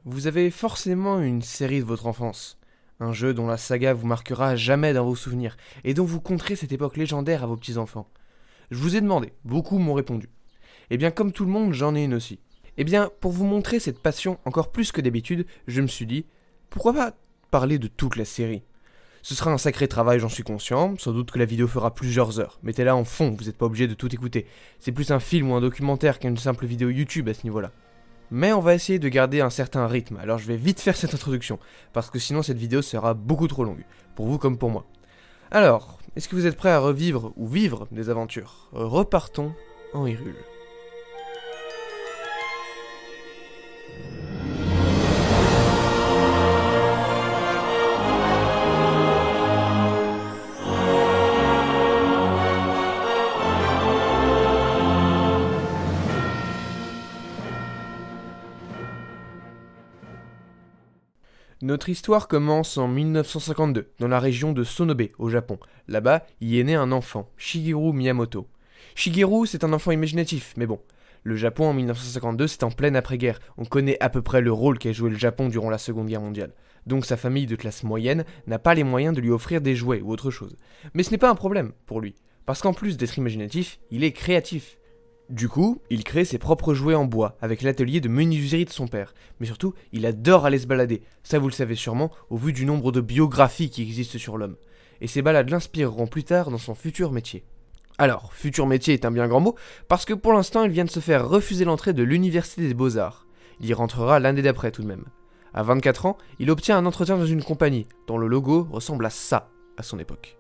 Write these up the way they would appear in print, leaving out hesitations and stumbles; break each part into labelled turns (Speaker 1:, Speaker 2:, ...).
Speaker 1: Vous avez forcément une série de votre enfance. Un jeu dont la saga vous marquera à jamais dans vos souvenirs et dont vous conterez cette époque légendaire à vos petits-enfants. Je vous ai demandé, beaucoup m'ont répondu. Eh bien, comme tout le monde, j'en ai une aussi. Eh bien, pour vous montrer cette passion encore plus que d'habitude, je me suis dit, pourquoi pas parler de toute la série? Ce sera un sacré travail, j'en suis conscient, sans doute que la vidéo fera plusieurs heures. Mettez-la en fond, vous n'êtes pas obligé de tout écouter. C'est plus un film ou un documentaire qu'une simple vidéo YouTube à ce niveau-là. Mais on va essayer de garder un certain rythme, alors je vais vite faire cette introduction, parce que sinon cette vidéo sera beaucoup trop longue, pour vous comme pour moi. Alors, est-ce que vous êtes prêts à revivre ou vivre des aventures? Repartons en Hyrule. Notre histoire commence en 1952, dans la région de Sonobe, au Japon. Là-bas, y est né un enfant, Shigeru Miyamoto. Shigeru, c'est un enfant imaginatif, mais bon. Le Japon en 1952, c'est en pleine après-guerre. On connaît à peu près le rôle qu'a joué le Japon durant la Seconde Guerre mondiale. Donc sa famille de classe moyenne n'a pas les moyens de lui offrir des jouets ou autre chose. Mais ce n'est pas un problème pour lui, parce qu'en plus d'être imaginatif, il est créatif. Du coup, il crée ses propres jouets en bois, avec l'atelier de menuiserie de son père. Mais surtout, il adore aller se balader, ça vous le savez sûrement, au vu du nombre de biographies qui existent sur l'homme. Et ces balades l'inspireront plus tard dans son futur métier. Alors, futur métier est un bien grand mot, parce que pour l'instant, il vient de se faire refuser l'entrée de l'Université des Beaux-Arts. Il y rentrera l'année d'après tout de même. À 24 ans, il obtient un entretien dans une compagnie, dont le logo ressemble à ça, à son époque.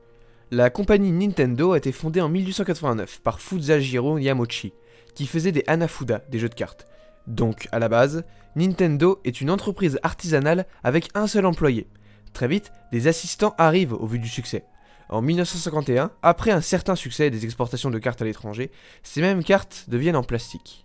Speaker 1: La compagnie Nintendo a été fondée en 1889 par Fusajiro Yamauchi, qui faisait des Hanafuda, des jeux de cartes. Donc, à la base, Nintendo est une entreprise artisanale avec un seul employé. Très vite, des assistants arrivent au vu du succès. En 1951, après un certain succès des exportations de cartes à l'étranger, ces mêmes cartes deviennent en plastique.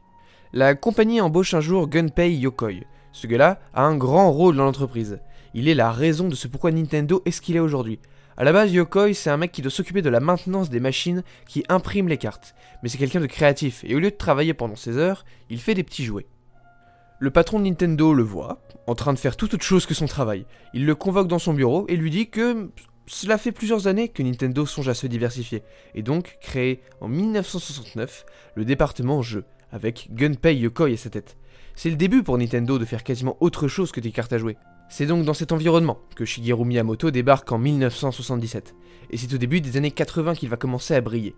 Speaker 1: La compagnie embauche un jour Gunpei Yokoi. Ce gars-là a un grand rôle dans l'entreprise. Il est la raison de ce pourquoi Nintendo est ce qu'il est aujourd'hui. A la base, Yokoi, c'est un mec qui doit s'occuper de la maintenance des machines qui impriment les cartes. Mais c'est quelqu'un de créatif, et au lieu de travailler pendant ses heures, il fait des petits jouets. Le patron de Nintendo le voit, en train de faire toute autre chose que son travail. Il le convoque dans son bureau et lui dit que cela fait plusieurs années que Nintendo songe à se diversifier, et donc créer en 1969 le département jeux, avec Gunpei Yokoi à sa tête. C'est le début pour Nintendo de faire quasiment autre chose que des cartes à jouer. C'est donc dans cet environnement que Shigeru Miyamoto débarque en 1977, et c'est au début des années 80 qu'il va commencer à briller.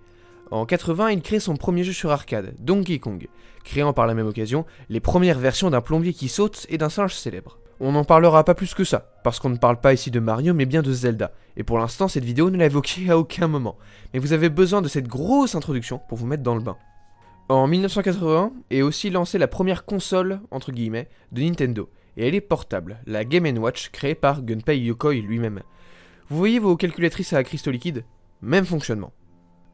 Speaker 1: En 80, il crée son premier jeu sur arcade, Donkey Kong, créant par la même occasion les premières versions d'un plombier qui saute et d'un singe célèbre. On n'en parlera pas plus que ça, parce qu'on ne parle pas ici de Mario mais bien de Zelda, et pour l'instant cette vidéo ne l'a évoqué à aucun moment, mais vous avez besoin de cette grosse introduction pour vous mettre dans le bain. En 1980 est aussi lancée la première console, entre guillemets, de Nintendo, et elle est portable, la Game & Watch créée par Gunpei Yokoi lui-même. Vous voyez vos calculatrices à cristaux liquides? Même fonctionnement.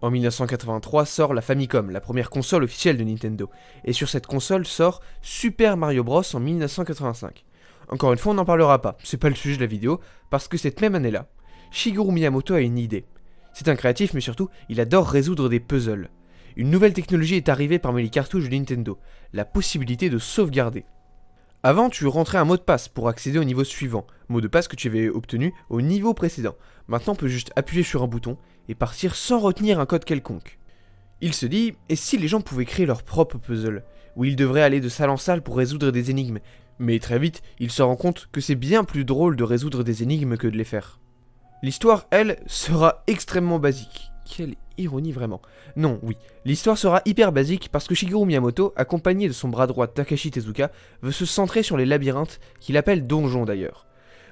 Speaker 1: En 1983 sort la Famicom, la première console officielle de Nintendo, et sur cette console sort Super Mario Bros en 1985. Encore une fois, on n'en parlera pas, c'est pas le sujet de la vidéo, parce que cette même année-là, Shigeru Miyamoto a une idée. C'est un créatif, mais surtout, il adore résoudre des puzzles. Une nouvelle technologie est arrivée parmi les cartouches de Nintendo, la possibilité de sauvegarder. Avant, tu rentrais un mot de passe pour accéder au niveau suivant, mot de passe que tu avais obtenu au niveau précédent. Maintenant, on peut juste appuyer sur un bouton et partir sans retenir un code quelconque. Il se dit, et si les gens pouvaient créer leur propre puzzle, où ils devraient aller de salle en salle pour résoudre des énigmes, mais très vite, il se rend compte que c'est bien plus drôle de résoudre des énigmes que de les faire. L'histoire, elle, sera extrêmement basique. Quelle ironie vraiment. Non, oui, l'histoire sera hyper basique parce que Shigeru Miyamoto, accompagné de son bras droit Takashi Tezuka, veut se centrer sur les labyrinthes, qu'il appelle donjons d'ailleurs.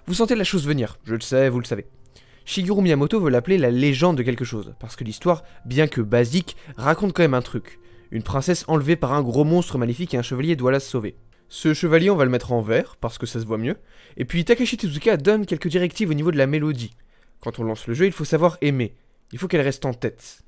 Speaker 1: Vous sentez la chose venir, je le sais, vous le savez. Shigeru Miyamoto veut l'appeler la légende de quelque chose, parce que l'histoire, bien que basique, raconte quand même un truc. Une princesse enlevée par un gros monstre maléfique et un chevalier doit la sauver. Ce chevalier, on va le mettre en vert, parce que ça se voit mieux, et puis Takashi Tezuka donne quelques directives au niveau de la mélodie. Quand on lance le jeu, il faut savoir aimer. Il faut qu'elle reste en tête.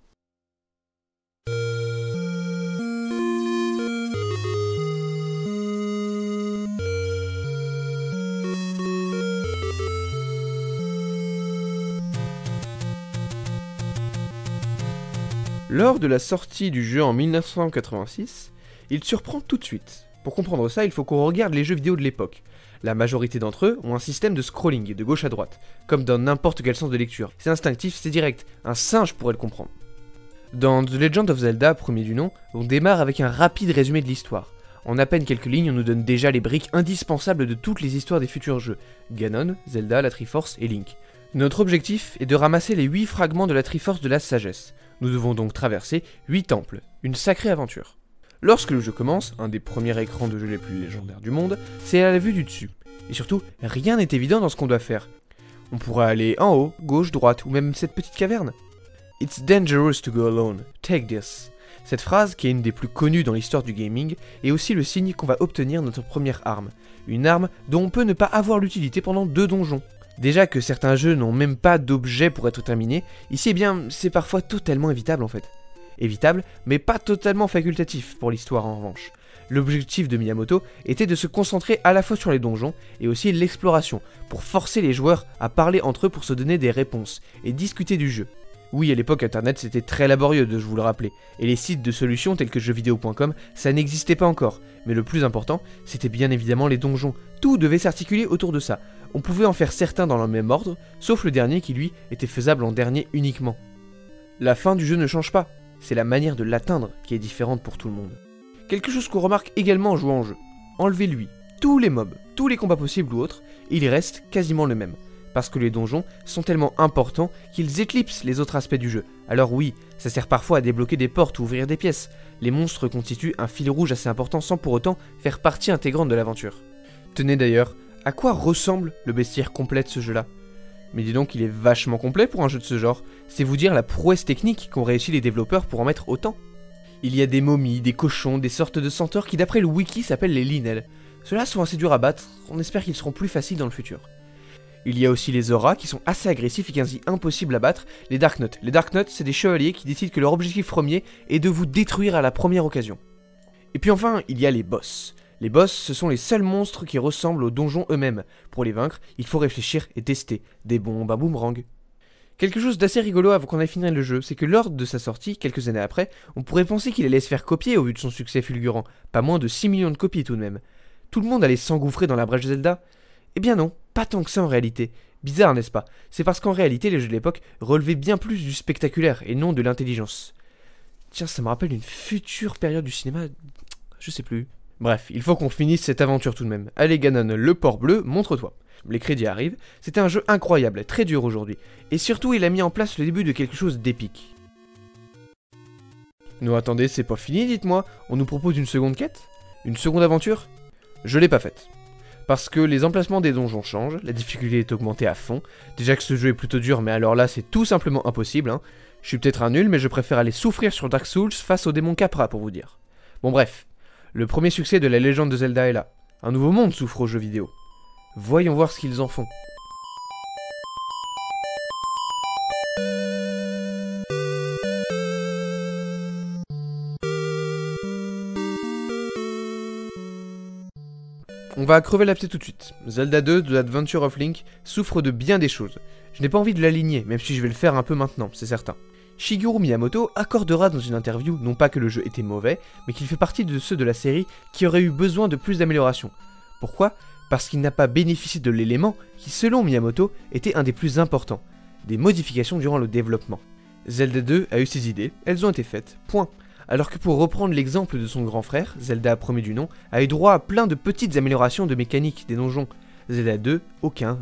Speaker 1: Lors de la sortie du jeu en 1986, il surprend tout de suite. Pour comprendre ça, il faut qu'on regarde les jeux vidéo de l'époque. La majorité d'entre eux ont un système de scrolling de gauche à droite, comme dans n'importe quel sens de lecture. C'est instinctif, c'est direct, un singe pourrait le comprendre. Dans The Legend of Zelda, premier du nom, on démarre avec un rapide résumé de l'histoire. En à peine quelques lignes, on nous donne déjà les briques indispensables de toutes les histoires des futurs jeux. Ganon, Zelda, la Triforce et Link. Notre objectif est de ramasser les 8 fragments de la Triforce de la Sagesse. Nous devons donc traverser 8 temples, une sacrée aventure. Lorsque le jeu commence, un des premiers écrans de jeu les plus légendaires du monde, c'est à la vue du dessus. Et surtout, rien n'est évident dans ce qu'on doit faire. On pourrait aller en haut, gauche, droite, ou même cette petite caverne. It's dangerous to go alone, take this. Cette phrase, qui est une des plus connues dans l'histoire du gaming, est aussi le signe qu'on va obtenir notre première arme. Une arme dont on peut ne pas avoir l'utilité pendant 2 donjons. Déjà que certains jeux n'ont même pas d'objet pour être terminés, ici eh bien c'est parfois totalement évitable en fait. Évitable, mais pas totalement facultatif pour l'histoire en revanche. L'objectif de Miyamoto était de se concentrer à la fois sur les donjons et aussi l'exploration, pour forcer les joueurs à parler entre eux pour se donner des réponses et discuter du jeu. Oui, à l'époque, Internet, c'était très laborieux, de vous le rappeler, et les sites de solutions tels que jeuxvideo.com, ça n'existait pas encore. Mais le plus important, c'était bien évidemment les donjons. Tout devait s'articuler autour de ça. On pouvait en faire certains dans le même ordre, sauf le dernier qui, lui, était faisable en dernier uniquement. La fin du jeu ne change pas, c'est la manière de l'atteindre qui est différente pour tout le monde. Quelque chose qu'on remarque également en jouant au jeu. Enlevez-lui tous les mobs, tous les combats possibles ou autres, et il reste quasiment le même. Parce que les donjons sont tellement importants qu'ils éclipsent les autres aspects du jeu. Alors oui, ça sert parfois à débloquer des portes ou ouvrir des pièces. Les monstres constituent un fil rouge assez important sans pour autant faire partie intégrante de l'aventure. Tenez d'ailleurs, à quoi ressemble le bestiaire complet de ce jeu-là? Mais dis donc, il est vachement complet pour un jeu de ce genre. C'est vous dire la prouesse technique qu'ont réussi les développeurs pour en mettre autant. Il y a des momies, des cochons, des sortes de centaures qui d'après le wiki s'appellent les Linel. Ceux-là sont assez durs à battre, on espère qu'ils seront plus faciles dans le futur. Il y a aussi les auras qui sont assez agressifs et quasi impossibles à battre, les Dark Knights. Les Dark Knights, c'est des chevaliers qui décident que leur objectif premier est de vous détruire à la première occasion. Et puis enfin, il y a les boss. Les boss, ce sont les seuls monstres qui ressemblent aux donjons eux-mêmes. Pour les vaincre, il faut réfléchir et tester. Des bombes à boomerang. Quelque chose d'assez rigolo avant qu'on ait fini le jeu, c'est que lors de sa sortie, quelques années après, on pourrait penser qu'il allait se faire copier au vu de son succès fulgurant. Pas moins de 6 millions de copies tout de même. Tout le monde allait s'engouffrer dans la brèche de Zelda? Eh bien non, pas tant que ça en réalité. Bizarre, n'est-ce pas? C'est parce qu'en réalité, les jeux de l'époque relevaient bien plus du spectaculaire et non de l'intelligence. Tiens, ça me rappelle une future période du cinéma... Je sais plus. Bref, il faut qu'on finisse cette aventure tout de même. Allez Ganon, le port bleu, montre-toi. Les crédits arrivent, c'était un jeu incroyable, très dur aujourd'hui. Et surtout, il a mis en place le début de quelque chose d'épique. Non, attendez, c'est pas fini, dites-moi. On nous propose une seconde quête? Une seconde aventure? Je l'ai pas faite. Parce que les emplacements des donjons changent, la difficulté est augmentée à fond. Déjà que ce jeu est plutôt dur, mais alors là, c'est tout simplement impossible. Hein. Je suis peut-être un nul, mais je préfère aller souffrir sur Dark Souls face au démon Capra, pour vous dire. Bon bref, le premier succès de la légende de Zelda est là. Un nouveau monde s'ouvre aux jeux vidéo. Voyons voir ce qu'ils en font. On va crever l'abcès tout de suite. Zelda 2 de l'Adventure of Link souffre de bien des choses. Je n'ai pas envie de l'aligner, même si je vais le faire un peu maintenant, c'est certain. Shigeru Miyamoto accordera dans une interview non pas que le jeu était mauvais, mais qu'il fait partie de ceux de la série qui auraient eu besoin de plus d'améliorations. Pourquoi? Parce qu'il n'a pas bénéficié de l'élément qui, selon Miyamoto, était un des plus importants, des modifications durant le développement. Zelda 2 a eu ses idées, elles ont été faites, point. Alors que pour reprendre l'exemple de son grand frère, Zelda premier du nom, a eu droit à plein de petites améliorations de mécanique des donjons. Zelda 2,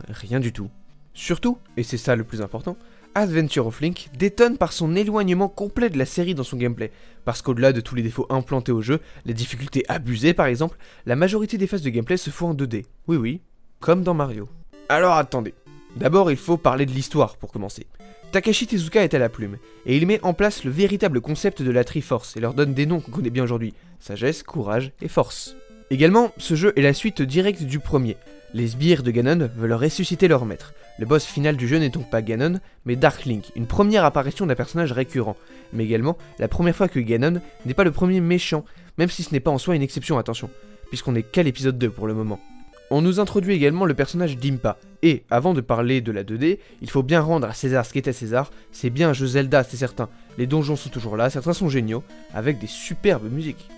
Speaker 1: rien du tout. Surtout, et c'est ça le plus important, Adventure of Link détonne par son éloignement complet de la série dans son gameplay, parce qu'au-delà de tous les défauts implantés au jeu, les difficultés abusées par exemple, la majorité des phases de gameplay se font en 2D, oui, comme dans Mario. Alors attendez, d'abord il faut parler de l'histoire pour commencer. Takashi Tezuka est à la plume, et il met en place le véritable concept de la Triforce et leur donne des noms qu'on connaît bien aujourd'hui, sagesse, courage et force. Également, ce jeu est la suite directe du premier. Les sbires de Ganon veulent ressusciter leur maître. Le boss final du jeu n'est donc pas Ganon, mais Dark Link, une première apparition d'un personnage récurrent, mais également la première fois que Ganon n'est pas le premier méchant, même si ce n'est pas en soi une exception, attention, puisqu'on n'est qu'à l'épisode 2 pour le moment. On nous introduit également le personnage d'Impa, et avant de parler de la 2D, il faut bien rendre à César ce qu'était César, c'est bien un jeu Zelda, c'est certain, les donjons sont toujours là, certains sont géniaux, avec des superbes musiques.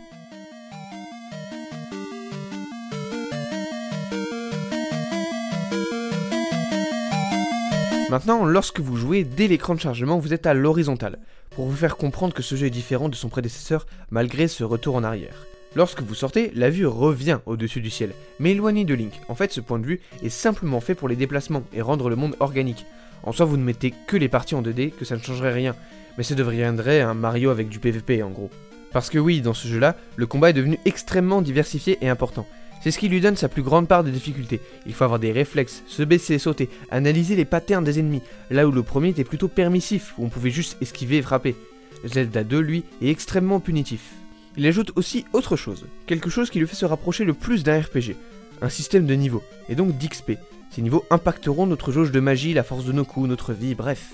Speaker 1: Maintenant, lorsque vous jouez, dès l'écran de chargement, vous êtes à l'horizontale, pour vous faire comprendre que ce jeu est différent de son prédécesseur malgré ce retour en arrière. Lorsque vous sortez, la vue revient au-dessus du ciel, mais éloignée de Link. En fait, ce point de vue est simplement fait pour les déplacements et rendre le monde organique. En soi, vous ne mettez que les parties en 2D, que ça ne changerait rien, mais ça deviendrait un Mario avec du PVP en gros. Parce que oui, dans ce jeu-là, le combat est devenu extrêmement diversifié et important. C'est ce qui lui donne sa plus grande part de difficulté. Il faut avoir des réflexes, se baisser, sauter, analyser les patterns des ennemis, là où le premier était plutôt permissif, où on pouvait juste esquiver et frapper. Zelda 2, lui, est extrêmement punitif. Il ajoute aussi autre chose, quelque chose qui lui fait se rapprocher le plus d'un RPG, un système de niveaux, et donc d'XP. Ces niveaux impacteront notre jauge de magie, la force de nos coups, notre vie, bref.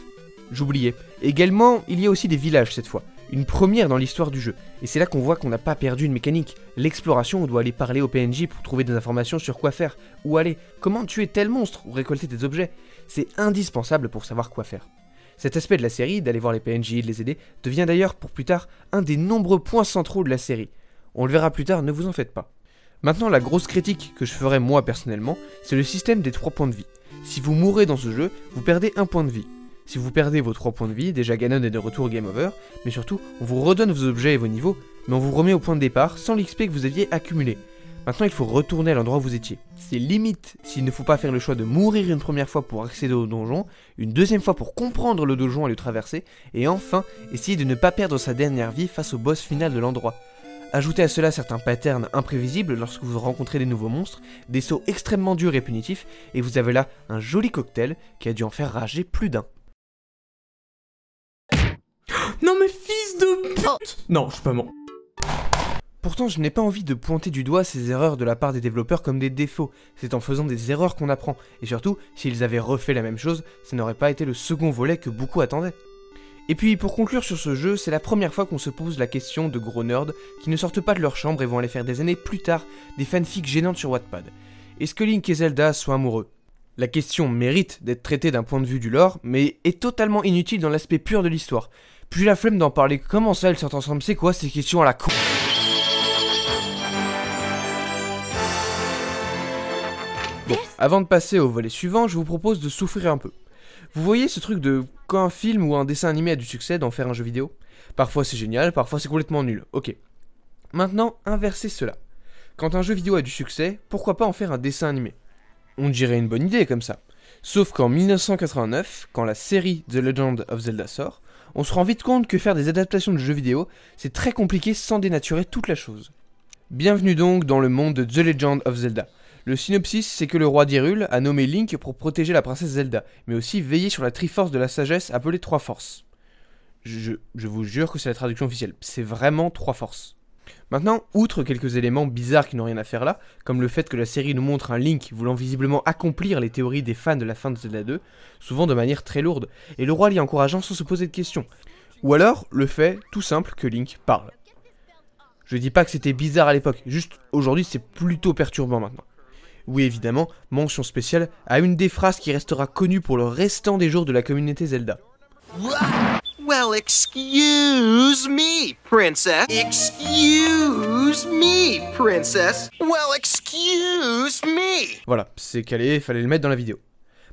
Speaker 1: J'oubliais. Également, il y a aussi des villages cette fois, une première dans l'histoire du jeu, et c'est là qu'on voit qu'on n'a pas perdu une mécanique. L'exploration, on doit aller parler au PNJ pour trouver des informations sur quoi faire, où aller, comment tuer tel monstre ou récolter des objets. C'est indispensable pour savoir quoi faire. Cet aspect de la série, d'aller voir les PNJ et de les aider, devient d'ailleurs pour plus tard un des nombreux points centraux de la série. On le verra plus tard, ne vous en faites pas. Maintenant, la grosse critique que je ferai moi personnellement, c'est le système des 3 points de vie. Si vous mourrez dans ce jeu, vous perdez 1 point de vie. Si vous perdez vos 3 points de vie, déjà Ganon est de retour game over, mais surtout, on vous redonne vos objets et vos niveaux, mais on vous remet au point de départ sans l'XP que vous aviez accumulé. Maintenant, il faut retourner à l'endroit où vous étiez. C'est limite s'il ne faut pas faire le choix de mourir une première fois pour accéder au donjon, une deuxième fois pour comprendre le donjon et le traverser, et enfin, essayer de ne pas perdre sa dernière vie face au boss final de l'endroit. Ajoutez à cela certains patterns imprévisibles lorsque vous rencontrez des nouveaux monstres, des sauts extrêmement durs et punitifs, et vous avez là un joli cocktail qui a dû en faire rager plus d'un.
Speaker 2: Non mais fils de pute! Non, je suis pas mort.
Speaker 1: Pourtant, je n'ai pas envie de pointer du doigt ces erreurs de la part des développeurs comme des défauts. C'est en faisant des erreurs qu'on apprend. Et surtout, s'ils avaient refait la même chose, ça n'aurait pas été le second volet que beaucoup attendaient. Et puis, pour conclure sur ce jeu, c'est la première fois qu'on se pose la question de gros nerds qui ne sortent pas de leur chambre et vont aller faire des années plus tard des fanfics gênantes sur Wattpad. Est-ce que Link et Zelda sont amoureux? La question mérite d'être traitée d'un point de vue du lore, mais est totalement inutile dans l'aspect pur de l'histoire. Puis j'ai la flemme d'en parler. Comment ça, ils sortent ensemble? C'est quoi ces questions à la con? Bon, avant de passer au volet suivant, je vous propose de souffrir un peu. Vous voyez ce truc de quand un film ou un dessin animé a du succès d'en faire un jeu vidéo? Parfois c'est génial, parfois c'est complètement nul, ok. Maintenant, inversez cela. Quand un jeu vidéo a du succès, pourquoi pas en faire un dessin animé? On dirait une bonne idée comme ça. Sauf qu'en 1989, quand la série The Legend of Zelda sort, on se rend vite compte que faire des adaptations de jeux vidéo, c'est très compliqué sans dénaturer toute la chose. Bienvenue donc dans le monde de The Legend of Zelda. Le synopsis, c'est que le roi d'Hyrule a nommé Link pour protéger la princesse Zelda, mais aussi veiller sur la Triforce de la sagesse appelée Trois Forces. Je vous jure que c'est la traduction officielle, c'est vraiment Trois Forces. Maintenant, outre quelques éléments bizarres qui n'ont rien à faire là, comme le fait que la série nous montre un Link voulant visiblement accomplir les théories des fans de la fin de Zelda 2, souvent de manière très lourde, et le roi l'y encourageant sans se poser de questions. Ou alors, le fait, tout simple, que Link parle. Je dis pas que c'était bizarre à l'époque, juste aujourd'hui c'est plutôt perturbant maintenant. Oui évidemment, mention spéciale à une des phrases qui restera connue pour le restant des jours de la communauté Zelda.
Speaker 3: Well, excuse me, princess. Excuse me, princess. Well, excuse me.
Speaker 1: Voilà, c'est calé, fallait le mettre dans la vidéo.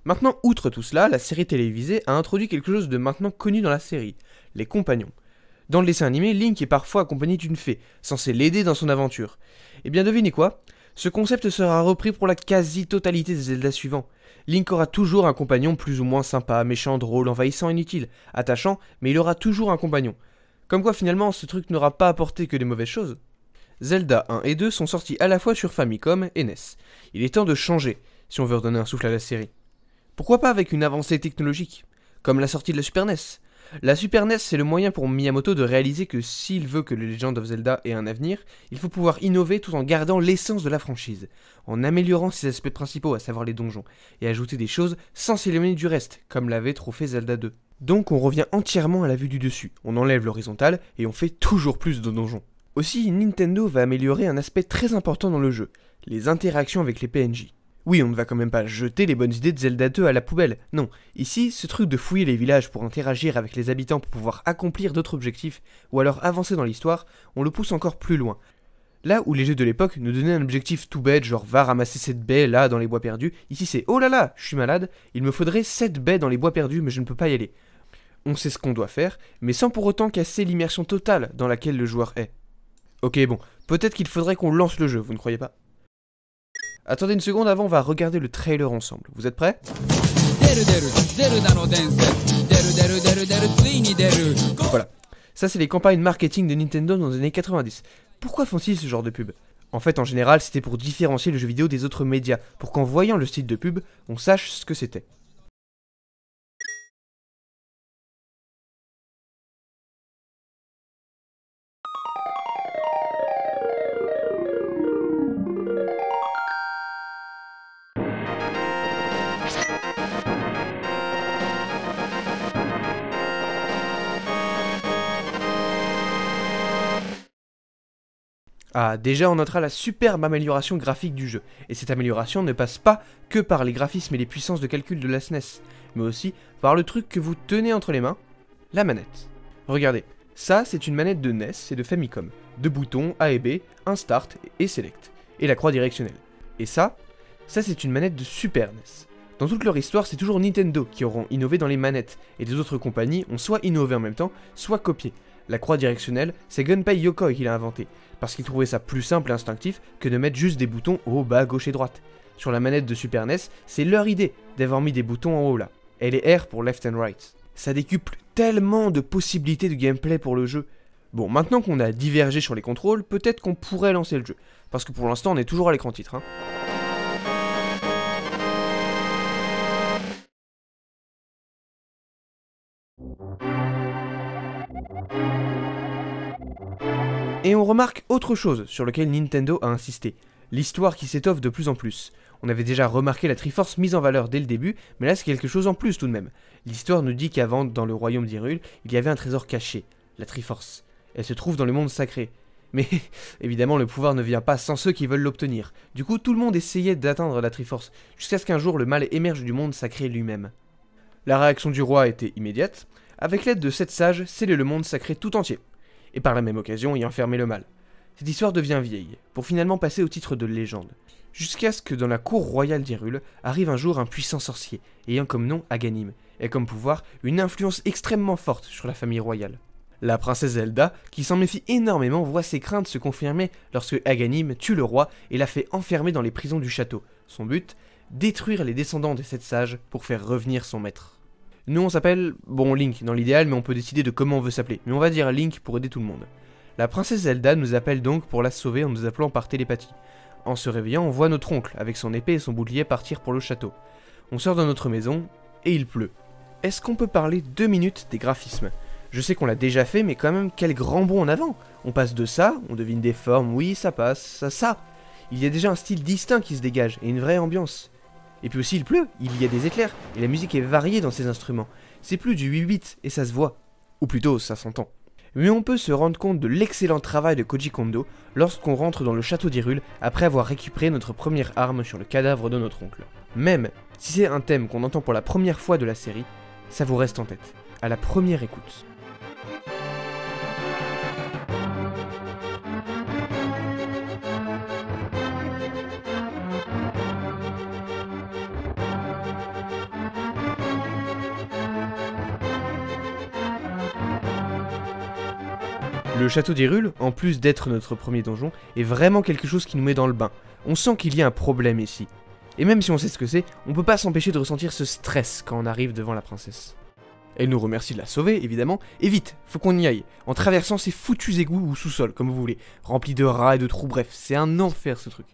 Speaker 1: Maintenant, outre tout cela, la série télévisée a introduit quelque chose de maintenant connu dans la série, les compagnons. Dans le dessin animé, Link est parfois accompagné d'une fée, censée l'aider dans son aventure. Et bien devinez quoi? Ce concept sera repris pour la quasi-totalité des Zelda suivants. Link aura toujours un compagnon plus ou moins sympa, méchant, drôle, envahissant, inutile, attachant, mais il aura toujours un compagnon. Comme quoi finalement, ce truc n'aura pas apporté que des mauvaises choses. Zelda 1 et 2 sont sortis à la fois sur Famicom et NES. Il est temps de changer, si on veut redonner un souffle à la série. Pourquoi pas avec une avancée technologique, comme la sortie de la Super NES? La Super NES, c'est le moyen pour Miyamoto de réaliser que s'il veut que le Legend of Zelda ait un avenir, il faut pouvoir innover tout en gardant l'essence de la franchise, en améliorant ses aspects principaux, à savoir les donjons, et ajouter des choses sans s'éloigner du reste, comme l'avait trop fait Zelda 2. Donc on revient entièrement à la vue du dessus, on enlève l'horizontale et on fait toujours plus de donjons. Aussi, Nintendo va améliorer un aspect très important dans le jeu, les interactions avec les PNJ. Oui, on ne va quand même pas jeter les bonnes idées de Zelda 2 à la poubelle, non. Ici, ce truc de fouiller les villages pour interagir avec les habitants pour pouvoir accomplir d'autres objectifs, ou alors avancer dans l'histoire, on le pousse encore plus loin. Là où les jeux de l'époque nous donnaient un objectif tout bête, genre va ramasser cette baie là dans les bois perdus, ici c'est oh là là, je suis malade, il me faudrait 7 baies dans les bois perdus mais je ne peux pas y aller. On sait ce qu'on doit faire, mais sans pour autant casser l'immersion totale dans laquelle le joueur est. Ok bon, peut-être qu'il faudrait qu'on lance le jeu, vous ne croyez pas? Attendez une seconde, avant on va regarder le trailer ensemble, vous êtes prêts? Voilà, ça c'est les campagnes marketing de Nintendo dans les années 90. Pourquoi font-ils ce genre de pub? En fait, en général, c'était pour différencier le jeu vidéo des autres médias, pour qu'en voyant le style de pub, on sache ce que c'était. Ah, déjà on notera la superbe amélioration graphique du jeu, et cette amélioration ne passe pas que par les graphismes et les puissances de calcul de la SNES, mais aussi par le truc que vous tenez entre les mains, la manette. Regardez, ça c'est une manette de NES et de Famicom, 2 boutons A et B, un Start et Select, et la croix directionnelle. Et ça c'est une manette de Super NES. Dans toute leur histoire, c'est toujours Nintendo qui auront innové dans les manettes, et des autres compagnies ont soit innové en même temps, soit copié. La croix directionnelle, c'est Gunpei Yokoi qui l'a inventé, parce qu'il trouvait ça plus simple et instinctif que de mettre juste des boutons haut, bas, gauche et droite. Sur la manette de Super NES, c'est leur idée d'avoir mis des boutons en haut là, et les R pour left and right. Ça décuple tellement de possibilités de gameplay pour le jeu. Bon, maintenant qu'on a divergé sur les contrôles, peut-être qu'on pourrait lancer le jeu, parce que pour l'instant on est toujours à l'écran titre. Hein. Et on remarque autre chose sur lequel Nintendo a insisté, l'histoire qui s'étoffe de plus en plus. On avait déjà remarqué la Triforce mise en valeur dès le début, mais là c'est quelque chose en plus tout de même. L'histoire nous dit qu'avant, dans le royaume d'Hyrule, il y avait un trésor caché, la Triforce. Elle se trouve dans le monde sacré. Mais évidemment le pouvoir ne vient pas sans ceux qui veulent l'obtenir. Du coup tout le monde essayait d'atteindre la Triforce, jusqu'à ce qu'un jour le mal émerge du monde sacré lui-même. La réaction du roi était immédiate. Avec l'aide de 7 sages, sceller le monde sacré tout entier. Et par la même occasion y enfermer le mal. Cette histoire devient vieille, pour finalement passer au titre de légende. Jusqu'à ce que dans la cour royale d'Hyrule arrive un jour un puissant sorcier, ayant comme nom Aghanim, et comme pouvoir une influence extrêmement forte sur la famille royale. La princesse Zelda, qui s'en méfie énormément, voit ses craintes se confirmer lorsque Aghanim tue le roi et la fait enfermer dans les prisons du château. Son but, détruire les descendants des 7 sages pour faire revenir son maître. Nous on s'appelle, bon Link dans l'idéal, mais on peut décider de comment on veut s'appeler, mais on va dire Link pour aider tout le monde. La princesse Zelda nous appelle donc pour la sauver en nous appelant par télépathie. En se réveillant, on voit notre oncle, avec son épée et son bouclier partir pour le château. On sort de notre maison, et il pleut. Est-ce qu'on peut parler 2 minutes des graphismes? Je sais qu'on l'a déjà fait, mais quand même, quel grand bond en avant! On passe de ça, on devine des formes, oui, ça passe, ça. Il y a déjà un style distinct qui se dégage, et une vraie ambiance. Et puis aussi il pleut, il y a des éclairs, et la musique est variée dans ces instruments. C'est plus du 8 bits, et ça se voit. Ou plutôt, ça s'entend. Mais on peut se rendre compte de l'excellent travail de Koji Kondo lorsqu'on rentre dans le château d'Hyrule après avoir récupéré notre première arme sur le cadavre de notre oncle. Même si c'est un thème qu'on entend pour la première fois de la série, ça vous reste en tête, à la première écoute. Le château d'Hyrule, en plus d'être notre premier donjon, est vraiment quelque chose qui nous met dans le bain. On sent qu'il y a un problème ici. Et même si on sait ce que c'est, on peut pas s'empêcher de ressentir ce stress quand on arrive devant la princesse. Elle nous remercie de la sauver, évidemment, et vite, faut qu'on y aille, en traversant ces foutus égouts ou sous-sols, comme vous voulez, remplis de rats et de trous, bref, c'est un enfer ce truc.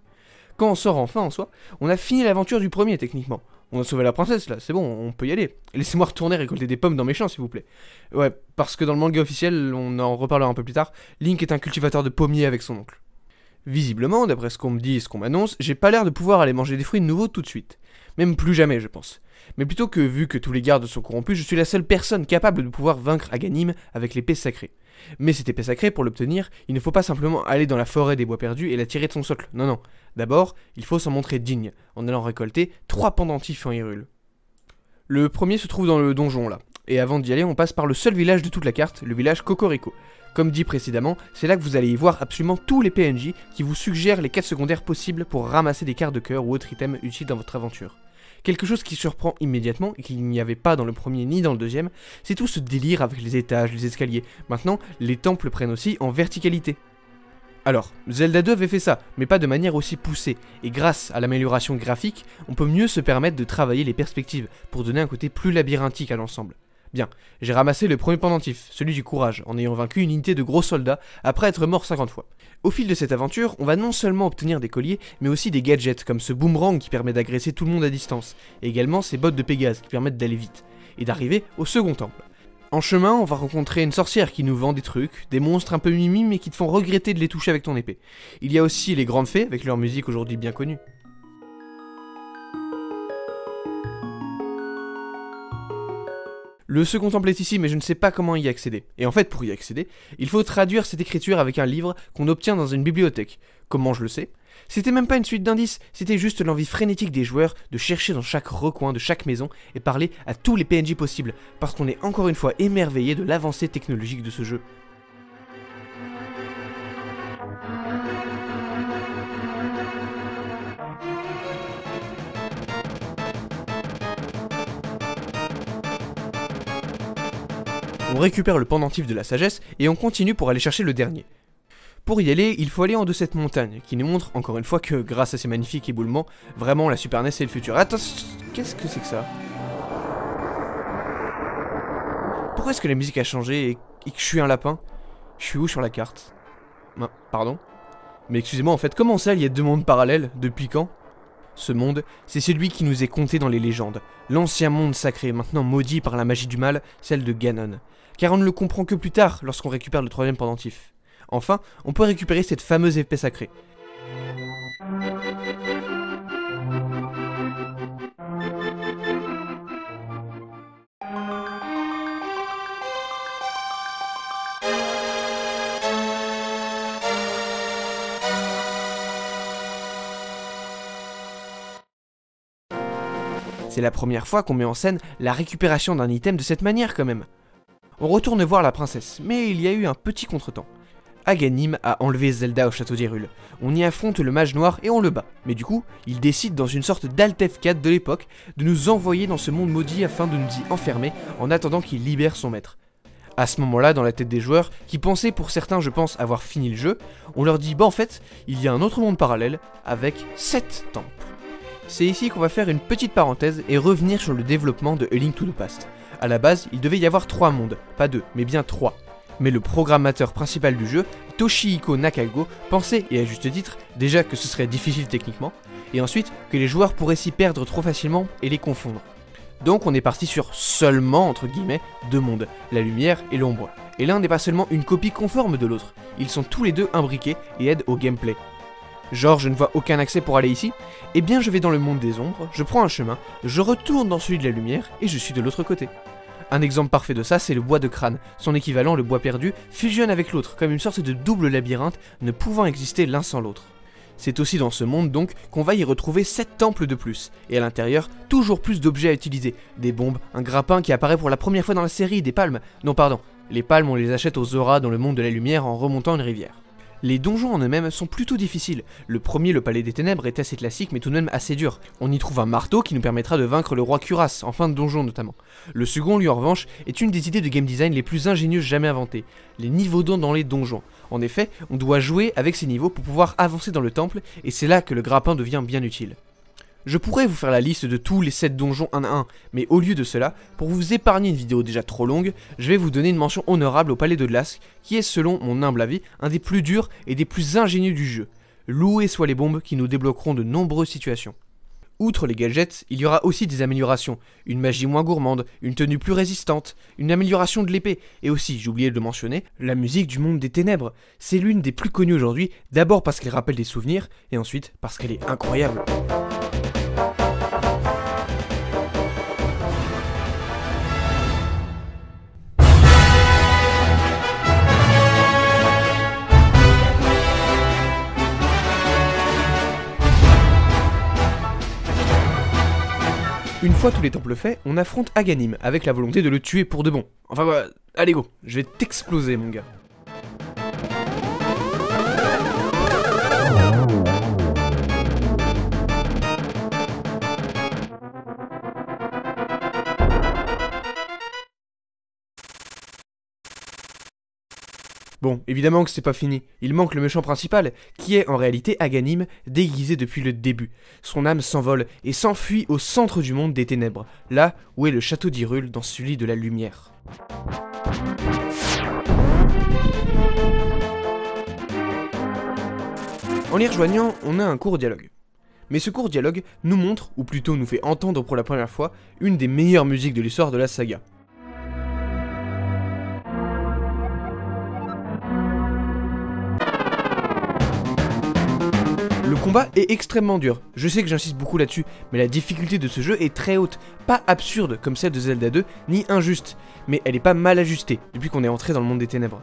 Speaker 1: Quand on sort enfin en soi, on a fini l'aventure du premier techniquement. On a sauvé la princesse là, c'est bon, on peut y aller. Laissez-moi retourner récolter des pommes dans mes champs s'il vous plaît. Ouais, parce que dans le manga officiel, on en reparlera un peu plus tard, Link est un cultivateur de pommiers avec son oncle. Visiblement, d'après ce qu'on me dit et ce qu'on m'annonce, j'ai pas l'air de pouvoir aller manger des fruits nouveaux tout de suite. Même plus jamais je pense. Mais plutôt que vu que tous les gardes sont corrompus, je suis la seule personne capable de pouvoir vaincre Aghanim avec l'épée sacrée. Mais cette épée sacrée, pour l'obtenir, il ne faut pas simplement aller dans la forêt des bois perdus et la tirer de son socle, non non. D'abord, il faut s'en montrer digne, en allant récolter 3 pendentifs en Hyrule. Le premier se trouve dans le donjon là, et avant d'y aller, on passe par le seul village de toute la carte, le village Cocorico. Comme dit précédemment, c'est là que vous allez y voir absolument tous les PNJ qui vous suggèrent les quêtes secondaires possibles pour ramasser des cartes de cœur ou autres items utiles dans votre aventure. Quelque chose qui surprend immédiatement et qu'il n'y avait pas dans le premier ni dans le deuxième, c'est tout ce délire avec les étages, les escaliers. Maintenant, les temples prennent aussi en verticalité. Alors, Zelda 2 avait fait ça, mais pas de manière aussi poussée, et grâce à l'amélioration graphique, on peut mieux se permettre de travailler les perspectives pour donner un côté plus labyrinthique à l'ensemble. Bien, j'ai ramassé le premier pendentif, celui du courage, en ayant vaincu une unité de gros soldats après être mort 50 fois. Au fil de cette aventure, on va non seulement obtenir des colliers, mais aussi des gadgets comme ce boomerang qui permet d'agresser tout le monde à distance, et également ces bottes de Pégase qui permettent d'aller vite, et d'arriver au second temple. En chemin, on va rencontrer une sorcière qui nous vend des trucs, des monstres un peu mimi mais qui te font regretter de les toucher avec ton épée. Il y a aussi les grandes fées avec leur musique aujourd'hui bien connue. Le second temple est ici, mais je ne sais pas comment y accéder. Et en fait, pour y accéder, il faut traduire cette écriture avec un livre qu'on obtient dans une bibliothèque. Comment je le sais ? C'était même pas une suite d'indices, c'était juste l'envie frénétique des joueurs de chercher dans chaque recoin de chaque maison et parler à tous les PNJ possibles, parce qu'on est encore une fois émerveillé de l'avancée technologique de ce jeu. On récupère le pendentif de la sagesse et on continue pour aller chercher le dernier. Pour y aller, il faut aller en haut de cette montagne, qui nous montre encore une fois que, grâce à ces magnifiques éboulements, vraiment la Super NES c'est le futur. Attends, qu'est-ce que c'est que ça? Pourquoi est-ce que la musique a changé et que je suis un lapin? Je suis où sur la carte? Pardon? Mais excusez-moi, en fait, comment ça, il y a deux mondes parallèles? Depuis quand? Ce monde, c'est celui qui nous est conté dans les légendes. L'ancien monde sacré, maintenant maudit par la magie du mal, celle de Ganon. Car on ne le comprend que plus tard, lorsqu'on récupère le troisième pendentif. Enfin, on peut récupérer cette fameuse épée sacrée. C'est la première fois qu'on met en scène la récupération d'un item de cette manière quand même. On retourne voir la princesse, mais il y a eu un petit contretemps. Aghanim a enlevé Zelda au château d'Hyrule. On y affronte le mage noir et on le bat. Mais du coup, il décide dans une sorte d'Altef 4 de l'époque de nous envoyer dans ce monde maudit afin de nous y enfermer en attendant qu'il libère son maître. À ce moment-là, dans la tête des joueurs, qui pensaient pour certains je pense avoir fini le jeu, on leur dit bah en fait, il y a un autre monde parallèle avec 7 temples. C'est ici qu'on va faire une petite parenthèse et revenir sur le développement de A Link to the Past. A la base, il devait y avoir 3 mondes, pas 2, mais bien 3. Mais le programmateur principal du jeu, Toshihiko Nakago, pensait, et à juste titre, déjà que ce serait difficile techniquement, et ensuite que les joueurs pourraient s'y perdre trop facilement et les confondre. Donc on est parti sur seulement, entre guillemets, 2 mondes, la lumière et l'ombre. Et l'un n'est pas seulement une copie conforme de l'autre, ils sont tous les deux imbriqués et aident au gameplay. Genre je ne vois aucun accès pour aller ici? Eh bien je vais dans le monde des ombres, je prends un chemin, je retourne dans celui de la lumière et je suis de l'autre côté. Un exemple parfait de ça c'est le bois de crâne, son équivalent le bois perdu fusionne avec l'autre comme une sorte de double labyrinthe ne pouvant exister l'un sans l'autre. C'est aussi dans ce monde donc qu'on va y retrouver 7 temples de plus, et à l'intérieur, toujours plus d'objets à utiliser, des bombes, un grappin qui apparaît pour la première fois dans la série, des palmes, non pardon, les palmes on les achète aux auras dans le monde de la lumière en remontant une rivière. Les donjons en eux-mêmes sont plutôt difficiles. Le premier, le palais des ténèbres, est assez classique mais tout de même assez dur. On y trouve un marteau qui nous permettra de vaincre le roi Cuirass, en fin de donjon notamment. Le second, lui en revanche, est une des idées de game design les plus ingénieuses jamais inventées. Les niveaux d'eau dans les donjons. En effet, on doit jouer avec ces niveaux pour pouvoir avancer dans le temple, et c'est là que le grappin devient bien utile. Je pourrais vous faire la liste de tous les 7 donjons un à un, mais au lieu de cela, pour vous épargner une vidéo déjà trop longue, je vais vous donner une mention honorable au palais de glace, qui est selon mon humble avis, un des plus durs et des plus ingénieux du jeu. Louées soient les bombes qui nous débloqueront de nombreuses situations. Outre les gadgets, il y aura aussi des améliorations, une magie moins gourmande, une tenue plus résistante, une amélioration de l'épée, et aussi, j'ai oublié de le mentionner, la musique du monde des ténèbres. C'est l'une des plus connues aujourd'hui, d'abord parce qu'elle rappelle des souvenirs, et ensuite parce qu'elle est incroyable. Une fois tous les temples faits, on affronte Aghanim avec la volonté de le tuer pour de bon. Enfin bah, allez go, je vais t'exploser mon gars. Bon, évidemment que c'est pas fini, il manque le méchant principal, qui est en réalité Aghanim, déguisé depuis le début. Son âme s'envole et s'enfuit au centre du monde des ténèbres, là où est le château d'Hyrule dans celui de la lumière. En les rejoignant, on a un court dialogue. Mais ce court dialogue nous montre, ou plutôt nous fait entendre pour la première fois, une des meilleures musiques de l'histoire de la saga. Le combat est extrêmement dur, je sais que j'insiste beaucoup là-dessus, mais la difficulté de ce jeu est très haute, pas absurde comme celle de Zelda 2, ni injuste, mais elle est pas mal ajustée depuis qu'on est entré dans le monde des ténèbres.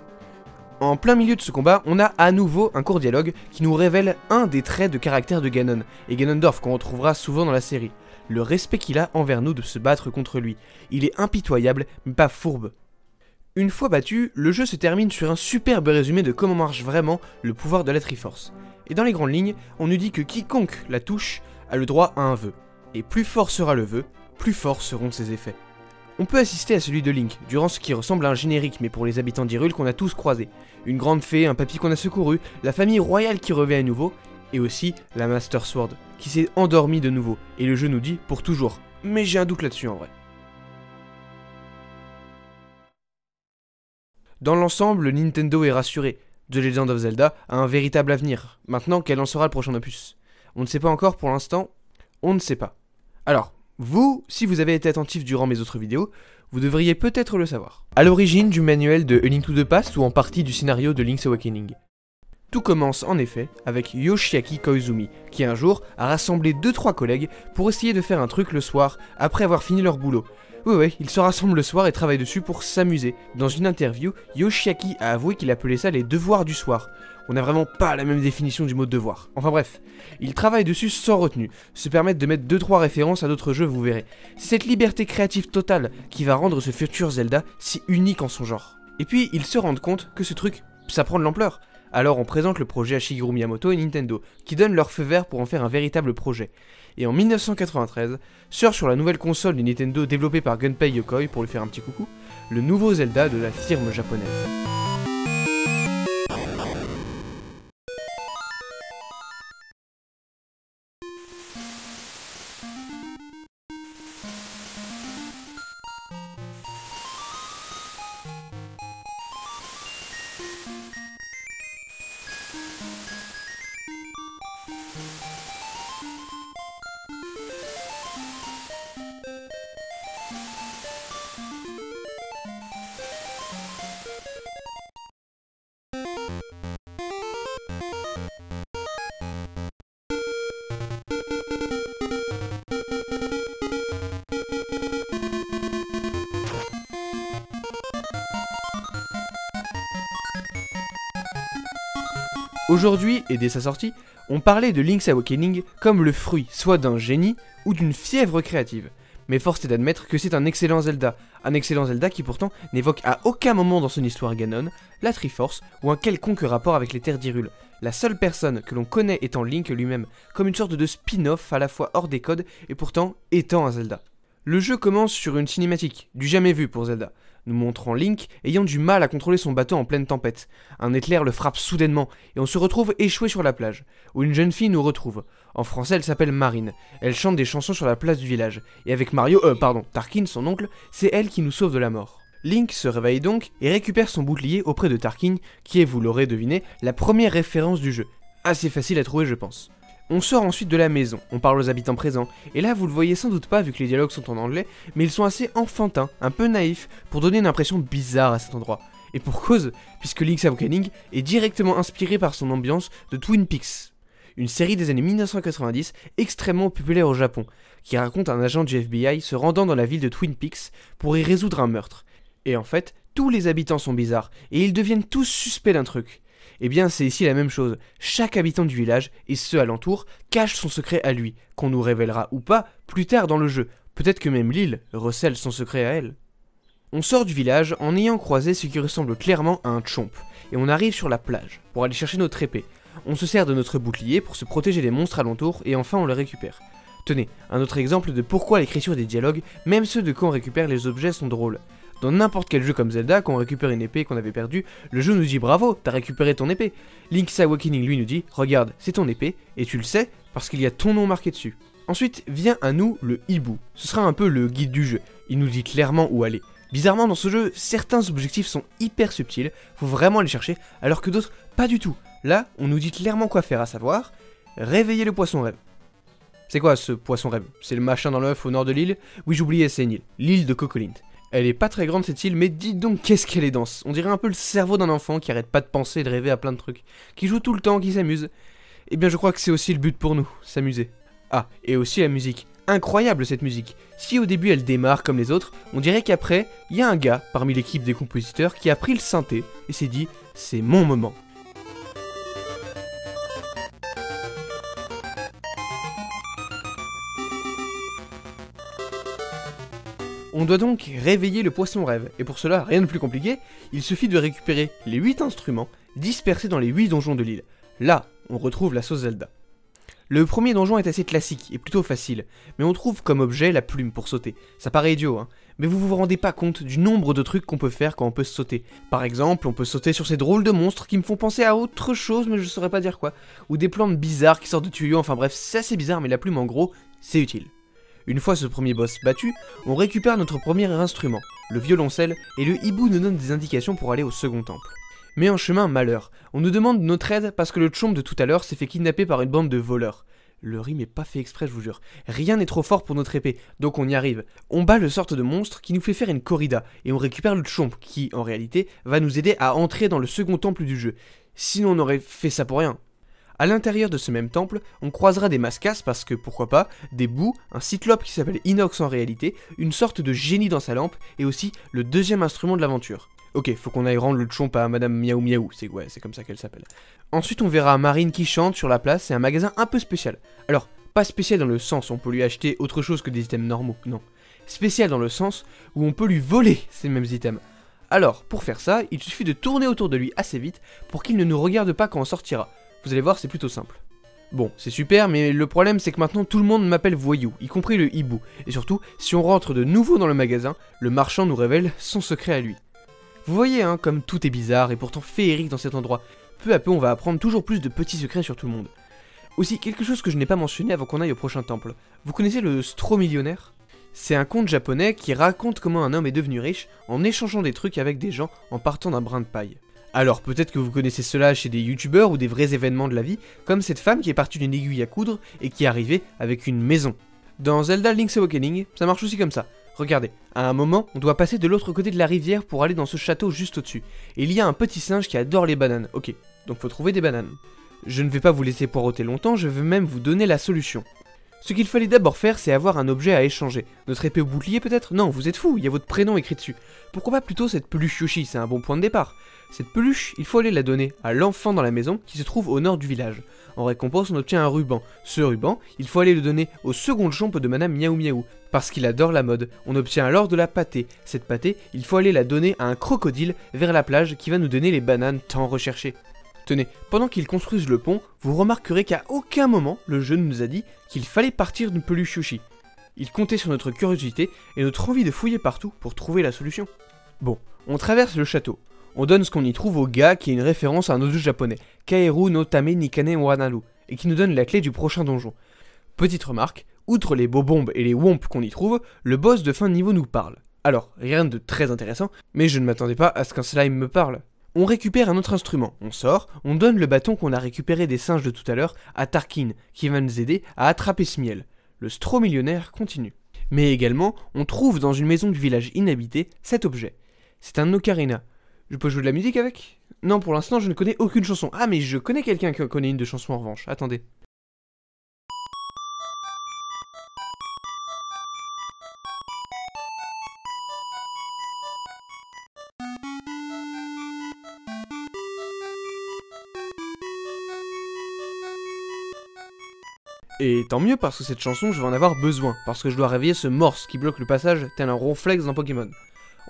Speaker 1: En plein milieu de ce combat, on a à nouveau un court dialogue qui nous révèle un des traits de caractère de Ganon, et Ganondorf qu'on retrouvera souvent dans la série, le respect qu'il a envers nous de se battre contre lui. Il est impitoyable, mais pas fourbe. Une fois battu, le jeu se termine sur un superbe résumé de comment marche vraiment le pouvoir de la Triforce. Et dans les grandes lignes, on nous dit que quiconque la touche a le droit à un vœu. Et plus fort sera le vœu, plus forts seront ses effets. On peut assister à celui de Link, durant ce qui ressemble à un générique, mais pour les habitants d'Hyrule qu'on a tous croisés. Une grande fée, un papy qu'on a secouru, la famille royale qui revient à nouveau, et aussi la Master Sword, qui s'est endormie de nouveau, et le jeu nous dit pour toujours. Mais j'ai un doute là-dessus en vrai. Dans l'ensemble, Nintendo est rassuré. The Legend of Zelda a un véritable avenir. Maintenant, quel en sera le prochain opus? On ne sait pas encore pour l'instant, on ne sait pas. Alors, vous, si vous avez été attentif durant mes autres vidéos, vous devriez peut-être le savoir. À l'origine du manuel de A Link to the Past ou en partie du scénario de Link's Awakening. Tout commence en effet avec Yoshiaki Koizumi, qui un jour a rassemblé 2-3 collègues pour essayer de faire un truc le soir après avoir fini leur boulot. Ouais, ils se rassemblent le soir et travaillent dessus pour s'amuser. Dans une interview, Yoshiaki a avoué qu'il appelait ça les devoirs du soir. On n'a vraiment pas la même définition du mot devoir. Enfin bref, ils travaillent dessus sans retenue, se permettent de mettre 2-3 références à d'autres jeux, vous verrez. C'est cette liberté créative totale qui va rendre ce futur Zelda si unique en son genre. Et puis, ils se rendent compte que ce truc, ça prend de l'ampleur. Alors on présente le projet à Shigeru Miyamoto et Nintendo, qui donnent leur feu vert pour en faire un véritable projet. Et en 1993, sort sur la nouvelle console de Nintendo développée par Gunpei Yokoi, pour lui faire un petit coucou, le nouveau Zelda de la firme japonaise. Aujourd'hui, et dès sa sortie, on parlait de Link's Awakening comme le fruit soit d'un génie ou d'une fièvre créative. Mais force est d'admettre que c'est un excellent Zelda qui pourtant n'évoque à aucun moment dans son histoire Ganon, la Triforce ou un quelconque rapport avec les terres d'Hyrule. La seule personne que l'on connaît étant Link lui-même, comme une sorte de spin-off à la fois hors des codes et pourtant étant un Zelda. Le jeu commence sur une cinématique, du jamais vu pour Zelda, nous montrant Link ayant du mal à contrôler son bateau en pleine tempête. Un éclair le frappe soudainement et on se retrouve échoué sur la plage, où une jeune fille nous retrouve. En français, elle s'appelle Marine. Elle chante des chansons sur la place du village. Et avec Tarkin, son oncle, c'est elle qui nous sauve de la mort. Link se réveille donc et récupère son bouclier auprès de Tarkin, qui est, vous l'aurez deviné, la première référence du jeu. Assez facile à trouver, je pense. On sort ensuite de la maison, on parle aux habitants présents, et là vous le voyez sans doute pas vu que les dialogues sont en anglais, mais ils sont assez enfantins, un peu naïfs, pour donner une impression bizarre à cet endroit. Et pour cause, puisque Link's Awakening est directement inspiré par son ambiance de Twin Peaks, une série des années 1990 extrêmement populaire au Japon, qui raconte un agent du FBI se rendant dans la ville de Twin Peaks pour y résoudre un meurtre. Et en fait, tous les habitants sont bizarres, et ils deviennent tous suspects d'un truc. Eh bien c'est ici la même chose, chaque habitant du village, et ceux alentour, cache son secret à lui, qu'on nous révélera ou pas plus tard dans le jeu, peut-être que même l'île recèle son secret à elle. On sort du village en ayant croisé ce qui ressemble clairement à un chomp, et on arrive sur la plage, pour aller chercher notre épée. On se sert de notre bouclier pour se protéger des monstres alentours, et enfin on le récupère. Tenez, un autre exemple de pourquoi l'écriture des dialogues, même ceux de quand on récupère les objets, sont drôles. Dans n'importe quel jeu comme Zelda, quand on récupère une épée qu'on avait perdue, le jeu nous dit bravo, t'as récupéré ton épée. Link's Awakening lui nous dit regarde, c'est ton épée, et tu le sais parce qu'il y a ton nom marqué dessus. Ensuite vient à nous le hibou. Ce sera un peu le guide du jeu, il nous dit clairement où aller. Bizarrement dans ce jeu, certains objectifs sont hyper subtils, faut vraiment les chercher, alors que d'autres pas du tout. Là, on nous dit clairement quoi faire, à savoir réveiller le poisson rêve. C'est quoi ce poisson rêve? C'est le machin dans l'œuf au nord de l'île? Oui j'oubliais, c'est une île, l'île de Cocolint. Elle est pas très grande cette île, mais dites donc qu'est-ce qu'elle est dense. On dirait un peu le cerveau d'un enfant qui arrête pas de penser et de rêver à plein de trucs, qui joue tout le temps, qui s'amuse. Eh bien je crois que c'est aussi le but pour nous, s'amuser. Ah, et aussi la musique. Incroyable cette musique. Si au début elle démarre comme les autres, on dirait qu'après, il y a un gars parmi l'équipe des compositeurs qui a pris le synthé et s'est dit « c'est mon moment ». On doit donc réveiller le poisson rêve, et pour cela, rien de plus compliqué, il suffit de récupérer les 8 instruments dispersés dans les 8 donjons de l'île. Là, on retrouve la sauce Zelda. Le premier donjon est assez classique et plutôt facile, mais on trouve comme objet la plume pour sauter. Ça paraît idiot, hein, mais vous vous rendez pas compte du nombre de trucs qu'on peut faire quand on peut sauter. Par exemple, on peut sauter sur ces drôles de monstres qui me font penser à autre chose, mais je saurais pas dire quoi. Ou des plantes bizarres qui sortent de tuyaux, enfin bref, c'est assez bizarre, mais la plume en gros, c'est utile. Une fois ce premier boss battu, on récupère notre premier instrument, le violoncelle, et le hibou nous donne des indications pour aller au second temple. Mais en chemin, malheur, on nous demande notre aide parce que le Chomp de tout à l'heure s'est fait kidnapper par une bande de voleurs. Le rime est pas fait exprès, je vous jure. Rien n'est trop fort pour notre épée, donc on y arrive. On bat le sorte de monstre qui nous fait faire une corrida, et on récupère le Chomp qui, en réalité, va nous aider à entrer dans le second temple du jeu. Sinon on aurait fait ça pour rien. A l'intérieur de ce même temple, on croisera des mascasses parce que, pourquoi pas, des bouts, un cyclope qui s'appelle Inox en réalité, une sorte de génie dans sa lampe, et aussi le deuxième instrument de l'aventure. Ok, faut qu'on aille rendre le Chomp à Madame Miaou Miaou, c'est comme ça qu'elle s'appelle. Ensuite on verra Marine qui chante sur la place et un magasin un peu spécial. Alors, pas spécial dans le sens où on peut lui acheter autre chose que des items normaux, non. Spécial dans le sens où on peut lui voler ces mêmes items. Alors, pour faire ça, il suffit de tourner autour de lui assez vite pour qu'il ne nous regarde pas quand on sortira. Vous allez voir, c'est plutôt simple. Bon, c'est super, mais le problème c'est que maintenant tout le monde m'appelle voyou, y compris le hibou. Et surtout, si on rentre de nouveau dans le magasin, le marchand nous révèle son secret à lui. Vous voyez, hein, comme tout est bizarre et pourtant féerique dans cet endroit. Peu à peu, on va apprendre toujours plus de petits secrets sur tout le monde. Aussi, quelque chose que je n'ai pas mentionné avant qu'on aille au prochain temple. Vous connaissez le Stro-millionnaire ? C'est un conte japonais qui raconte comment un homme est devenu riche en échangeant des trucs avec des gens en partant d'un brin de paille. Alors peut-être que vous connaissez cela chez des youtubeurs ou des vrais événements de la vie, comme cette femme qui est partie d'une aiguille à coudre et qui est arrivée avec une maison. Dans Zelda Link's Awakening, ça marche aussi comme ça. Regardez, à un moment, on doit passer de l'autre côté de la rivière pour aller dans ce château juste au-dessus. Et il y a un petit singe qui adore les bananes. Ok, donc faut trouver des bananes. Je ne vais pas vous laisser poireauter longtemps, je vais même vous donner la solution. Ce qu'il fallait d'abord faire, c'est avoir un objet à échanger. Notre épée au bouclier peut-être? Non, vous êtes fou, il y a votre prénom écrit dessus. Pourquoi pas plutôt cette peluche Yoshi, c'est un bon point de départ. Cette peluche, il faut aller la donner à l'enfant dans la maison qui se trouve au nord du village. En récompense, on obtient un ruban. Ce ruban, il faut aller le donner au second Chomp de Madame Miaou Miaou, parce qu'il adore la mode. On obtient alors de la pâtée. Cette pâtée, il faut aller la donner à un crocodile vers la plage qui va nous donner les bananes tant recherchées. Tenez, pendant qu'ils construisent le pont, vous remarquerez qu'à aucun moment, le jeu nous a dit qu'il fallait partir d'une peluche Yoshi. Il comptait sur notre curiosité et notre envie de fouiller partout pour trouver la solution. Bon, on traverse le château. On donne ce qu'on y trouve au gars qui est une référence à un autre japonais, Kaeru no Tame Nikane Wanaru, et qui nous donne la clé du prochain donjon. Petite remarque, outre les bobombes et les womps qu'on y trouve, le boss de fin de niveau nous parle. Alors, rien de très intéressant, mais je ne m'attendais pas à ce qu'un slime me parle. On récupère un autre instrument, on sort, on donne le bâton qu'on a récupéré des singes de tout à l'heure à Tarkin, qui va nous aider à attraper ce miel. Le Stro-millionnaire continue. Mais également, on trouve dans une maison du village inhabité cet objet. C'est un ocarina. Je peux jouer de la musique avec? Non, pour l'instant, je ne connais aucune chanson. Ah, mais je connais quelqu'un qui en connaît une de chanson en revanche. Attendez. Et tant mieux parce que cette chanson, je vais en avoir besoin, parce que je dois réveiller ce morse qui bloque le passage tel un ronflex dans Pokémon.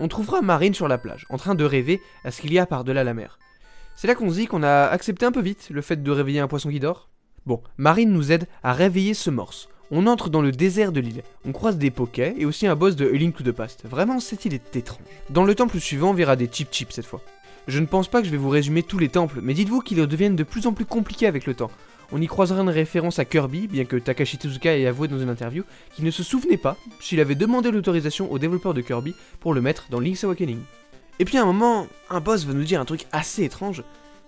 Speaker 1: On trouvera Marine sur la plage, en train de rêver à ce qu'il y a par-delà la mer. C'est là qu'on se dit qu'on a accepté un peu vite le fait de réveiller un poisson qui dort. Bon, Marine nous aide à réveiller ce morse. On entre dans le désert de l'île, on croise des pokés et aussi un boss de A Link to the Past. Vraiment, cette île est étrange. Dans le temple suivant, on verra des Chip Chip cette fois. Je ne pense pas que je vais vous résumer tous les temples, mais dites-vous qu'ils deviennent de plus en plus compliqués avec le temps. On y croisera une référence à Kirby, bien que Takashi Tezuka ait avoué dans une interview qu'il ne se souvenait pas s'il avait demandé l'autorisation aux développeurs de Kirby pour le mettre dans Link's Awakening. Et puis à un moment, un boss va nous dire un truc assez étrange,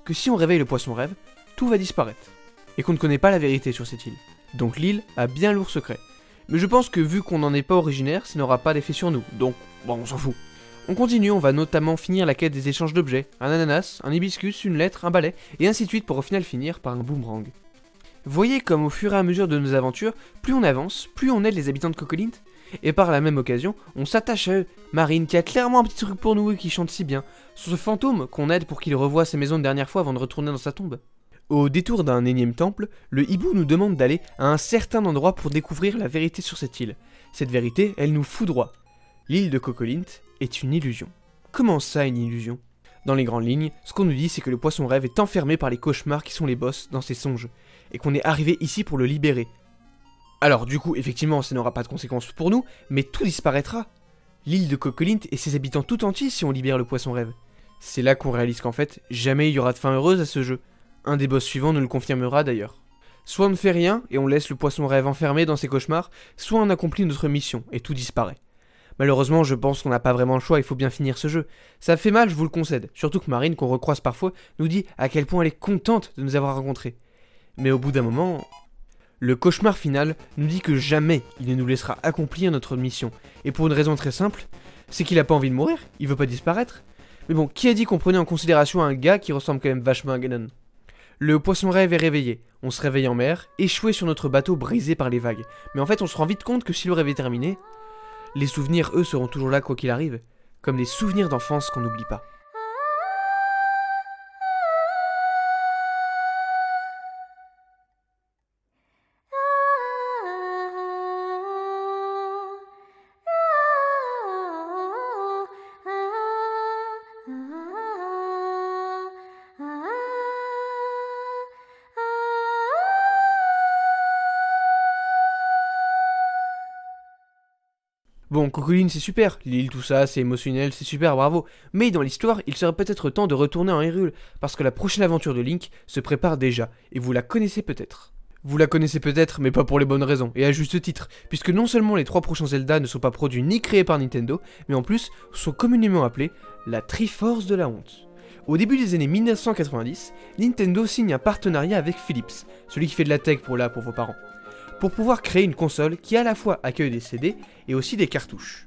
Speaker 1: que si on réveille le poisson rêve, tout va disparaître. Et qu'on ne connaît pas la vérité sur cette île. Donc l'île a bien lourd secret. Mais je pense que vu qu'on n'en est pas originaire, ça n'aura pas d'effet sur nous, donc bon, on s'en fout. On continue, on va notamment finir la quête des échanges d'objets, un ananas, un hibiscus, une lettre, un balai, et ainsi de suite pour au final finir par un boomerang. Voyez comme au fur et à mesure de nos aventures, plus on avance, plus on aide les habitants de Cocolint, et par la même occasion, on s'attache à eux. Marine qui a clairement un petit truc pour nous et qui chante si bien, sur ce fantôme qu'on aide pour qu'il revoie ses maisons une dernière fois avant de retourner dans sa tombe. Au détour d'un énième temple, le hibou nous demande d'aller à un certain endroit pour découvrir la vérité sur cette île. Cette vérité, elle nous foudroie. L'île de Cocolint est une illusion. Comment ça, une illusion? Dans les grandes lignes, ce qu'on nous dit, c'est que le poisson rêve est enfermé par les cauchemars qui sont les boss dans ses songes, et qu'on est arrivé ici pour le libérer. Alors du coup, effectivement, ça n'aura pas de conséquences pour nous, mais tout disparaîtra. L'île de Cocolint et ses habitants tout entiers si on libère le poisson rêve. C'est là qu'on réalise qu'en fait, jamais il y aura de fin heureuse à ce jeu. Un des boss suivants nous le confirmera d'ailleurs. Soit on ne fait rien et on laisse le poisson rêve enfermé dans ses cauchemars, soit on accomplit notre mission et tout disparaît. Malheureusement, je pense qu'on n'a pas vraiment le choix, il faut bien finir ce jeu. Ça fait mal, je vous le concède, surtout que Marine, qu'on recroise parfois, nous dit à quel point elle est contente de nous avoir rencontrés. Mais au bout d'un moment, le cauchemar final nous dit que jamais il ne nous laissera accomplir notre mission. Et pour une raison très simple, c'est qu'il a pas envie de mourir, il veut pas disparaître. Mais bon, qui a dit qu'on prenait en considération un gars qui ressemble quand même vachement à Ganon? Le poisson rêve est réveillé, on se réveille en mer, échoué sur notre bateau brisé par les vagues. Mais en fait on se rend vite compte que si le rêve est terminé, les souvenirs eux seront toujours là quoi qu'il arrive, comme des souvenirs d'enfance qu'on n'oublie pas. Bon, Cocolint c'est super, l'île tout ça, c'est émotionnel, c'est super, bravo. Mais dans l'histoire, il serait peut-être temps de retourner en Hyrule, parce que la prochaine aventure de Link se prépare déjà, et vous la connaissez peut-être. Vous la connaissez peut-être, mais pas pour les bonnes raisons, et à juste titre, puisque non seulement les 3 prochains Zelda ne sont pas produits ni créés par Nintendo, mais en plus sont communément appelés la Triforce de la honte. Au début des années 1990, Nintendo signe un partenariat avec Philips, celui qui fait de la tech pour vos parents, pour pouvoir créer une console qui à la fois accueille des CD et aussi des cartouches.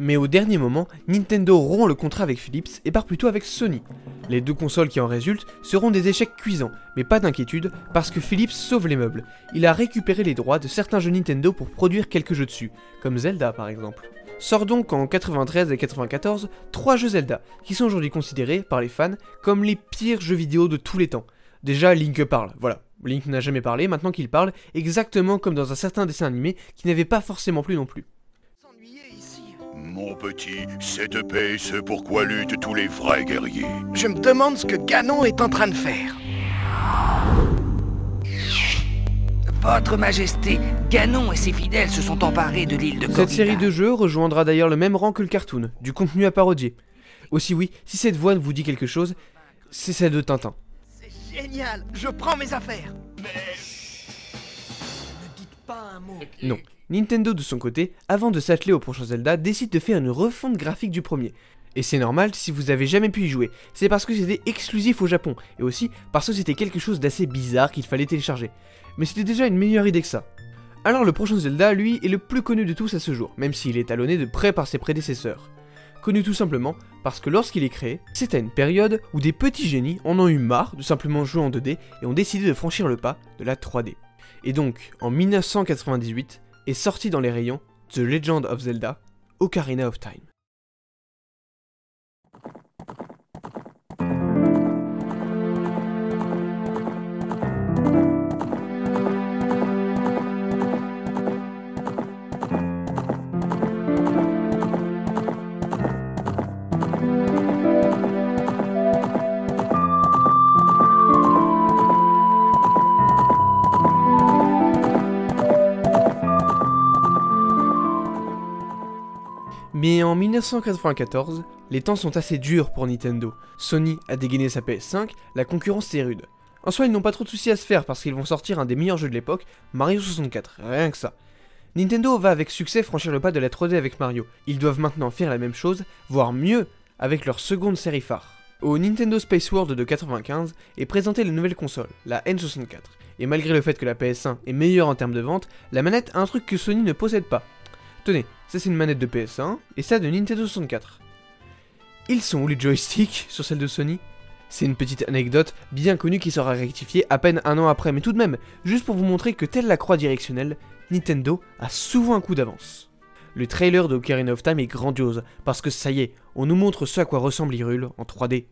Speaker 1: Mais au dernier moment, Nintendo rompt le contrat avec Philips et part plutôt avec Sony. Les 2 consoles qui en résultent seront des échecs cuisants, mais pas d'inquiétude, parce que Philips sauve les meubles. Il a récupéré les droits de certains jeux Nintendo pour produire quelques jeux dessus, comme Zelda par exemple. Sort donc en 93 et 94 3 jeux Zelda, qui sont aujourd'hui considérés par les fans comme les pires jeux vidéo de tous les temps. Déjà, Link parle, voilà. Link n'a jamais parlé, maintenant qu'il parle, exactement comme dans un certain dessin animé qui n'avait pas forcément plu non plus.
Speaker 4: Mon petit, cette paix, c'est pourquoi luttent tous les vrais guerriers.
Speaker 5: Je me demande ce que Ganon est en train de faire. Votre Majesté, Ganon et ses fidèles se sont emparés de l'île de Corrida.
Speaker 1: Cette série de jeux rejoindra d'ailleurs le même rang que le cartoon, du contenu à parodier. Aussi oui, si cette voix vous dit quelque chose, c'est celle de Tintin.
Speaker 5: C'est génial, je prends mes affaires.
Speaker 1: Non. Nintendo de son côté, avant de s'atteler au prochain Zelda, décide de faire une refonte graphique du premier. Et c'est normal si vous avez jamais pu y jouer, c'est parce que c'était exclusif au Japon, et aussi parce que c'était quelque chose d'assez bizarre qu'il fallait télécharger. Mais c'était déjà une meilleure idée que ça. Alors le prochain Zelda, lui, est le plus connu de tous à ce jour, même s'il est talonné de près par ses prédécesseurs. Connu tout simplement parce que lorsqu'il est créé, c'est à une période où des petits génies en ont eu marre de simplement jouer en 2D et ont décidé de franchir le pas de la 3D. Et donc, en 1998, est sorti dans les rayons The Legend of Zelda, Ocarina of Time. Mais en 1994, les temps sont assez durs pour Nintendo. Sony a dégainé sa PS5, la concurrence est rude. En soi, ils n'ont pas trop de soucis à se faire parce qu'ils vont sortir un des meilleurs jeux de l'époque, Mario 64, rien que ça. Nintendo va avec succès franchir le pas de la 3D avec Mario. Ils doivent maintenant faire la même chose, voire mieux, avec leur seconde série phare. Au Nintendo Space World de 95 est présentée la nouvelle console, la N64. Et malgré le fait que la PS1 est meilleure en termes de vente, la manette a un truc que Sony ne possède pas. Tenez, ça c'est une manette de PS1 et ça de Nintendo 64. Ils sont où les joysticks sur celle de Sony? C'est une petite anecdote bien connue qui sera rectifiée à peine un an après, mais tout de même, juste pour vous montrer que telle la croix directionnelle, Nintendo a souvent un coup d'avance. Le trailer de Ocarina of Time est grandiose, parce que ça y est, on nous montre ce à quoi ressemble Hyrule en 3D.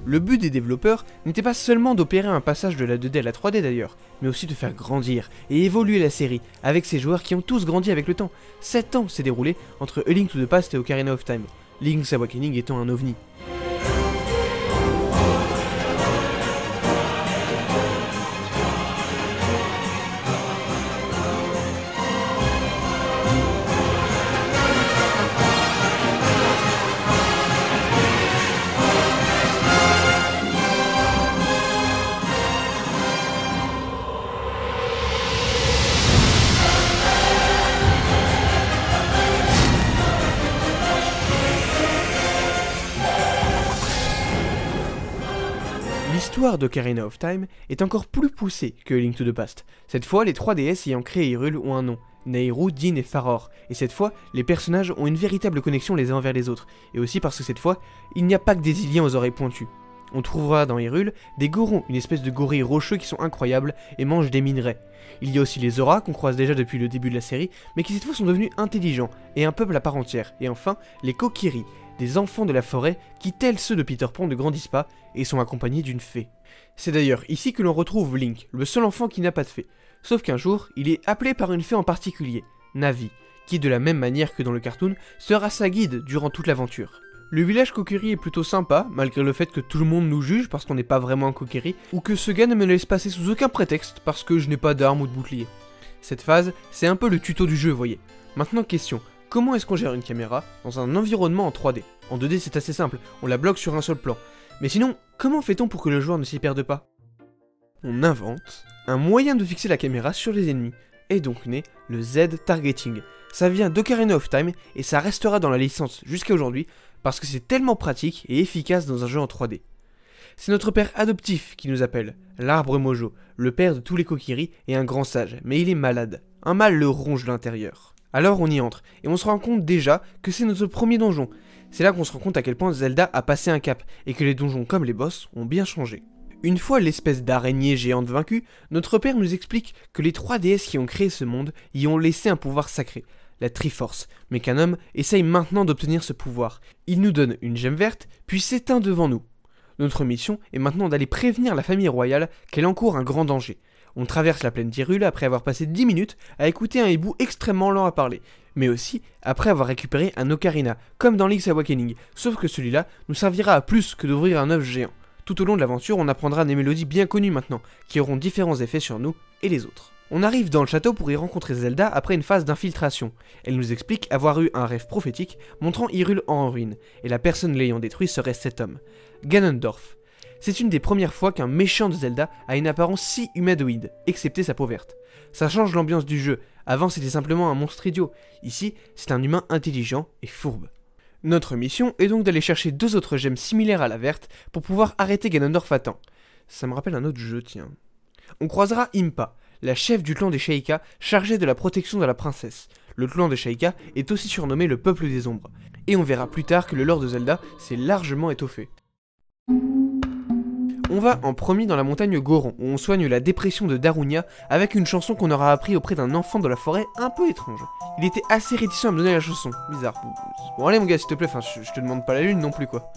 Speaker 1: Le but des développeurs n'était pas seulement d'opérer un passage de la 2D à la 3D d'ailleurs, mais aussi de faire grandir et évoluer la série avec ses joueurs qui ont tous grandi avec le temps. 7 ans s'est déroulé entre A Link to the Past et Ocarina of Time, Link's Awakening étant un ovni. L'histoire d'Ocarina of Time est encore plus poussée que Link to the Past. Cette fois, les 3 DS ayant créé Hyrule ont un nom, Nehru, Din et Faror. Et cette fois, les personnages ont une véritable connexion les uns envers les autres. Et aussi parce que cette fois, il n'y a pas que des Iliens aux oreilles pointues. On trouvera dans Hyrule des Gorons, une espèce de gorilles rocheux qui sont incroyables et mangent des minerais. Il y a aussi les Zora, qu'on croise déjà depuis le début de la série, mais qui cette fois sont devenus intelligents et un peuple à part entière. Et enfin, les Kokiri, des enfants de la forêt qui, tels ceux de Peter Pan, ne grandissent pas et sont accompagnés d'une fée. C'est d'ailleurs ici que l'on retrouve Link, le seul enfant qui n'a pas de fée. Sauf qu'un jour, il est appelé par une fée en particulier, Navi, qui de la même manière que dans le cartoon, sera sa guide durant toute l'aventure. Le village Kokiri est plutôt sympa, malgré le fait que tout le monde nous juge parce qu'on n'est pas vraiment un Kokiri, ou que ce gars ne me laisse passer sous aucun prétexte parce que je n'ai pas d'arme ou de bouclier. Cette phase, c'est un peu le tuto du jeu, voyez. Maintenant question, comment est-ce qu'on gère une caméra dans un environnement en 3D? En 2D c'est assez simple, on la bloque sur un seul plan. Mais sinon, comment fait-on pour que le joueur ne s'y perde pas? On invente un moyen de fixer la caméra sur les ennemis, et donc naît le Z-Targeting. Ça vient d'Ocarina of Time, et ça restera dans la licence jusqu'à aujourd'hui, parce que c'est tellement pratique et efficace dans un jeu en 3D. C'est notre père adoptif qui nous appelle, l'arbre Mojo, le père de tous les Kokiri et un grand sage, mais il est malade. Un mal le ronge de l'intérieur. Alors on y entre, et on se rend compte déjà que c'est notre premier donjon. C'est là qu'on se rend compte à quel point Zelda a passé un cap, et que les donjons comme les boss ont bien changé. Une fois l'espèce d'araignée géante vaincue, notre père nous explique que les 3 déesses qui ont créé ce monde y ont laissé un pouvoir sacré, la Triforce, mais qu'un homme essaye maintenant d'obtenir ce pouvoir. Il nous donne une gemme verte, puis s'éteint devant nous. Notre mission est maintenant d'aller prévenir la famille royale qu'elle encourt un grand danger. On traverse la plaine d'Hyrule après avoir passé 10 minutes à écouter un hibou extrêmement lent à parler, mais aussi après avoir récupéré un ocarina, comme dans Link's Awakening, sauf que celui-là nous servira à plus que d'ouvrir un œuf géant. Tout au long de l'aventure, on apprendra des mélodies bien connues maintenant, qui auront différents effets sur nous et les autres. On arrive dans le château pour y rencontrer Zelda après une phase d'infiltration. Elle nous explique avoir eu un rêve prophétique montrant Hyrule en ruine, et la personne l'ayant détruit serait cet homme, Ganondorf. C'est une des premières fois qu'un méchant de Zelda a une apparence si humanoïde, excepté sa peau verte. Ça change l'ambiance du jeu, avant c'était simplement un monstre idiot, ici c'est un humain intelligent et fourbe. Notre mission est donc d'aller chercher 2 autres gemmes similaires à la verte pour pouvoir arrêter Ganondorf à temps. Ça me rappelle un autre jeu, tiens. On croisera Impa, la chef du clan des Sheikah chargée de la protection de la princesse. Le clan des Sheikah est aussi surnommé le peuple des ombres, et on verra plus tard que le lore de Zelda s'est largement étoffé. On va en premier dans la montagne Goron, où on soigne la dépression de Darunia avec une chanson qu'on aura appris auprès d'un enfant de la forêt un peu étrange. Il était assez réticent à me donner la chanson, bizarre. Bon allez mon gars s'il te plaît, enfin je te demande pas la lune non plus quoi.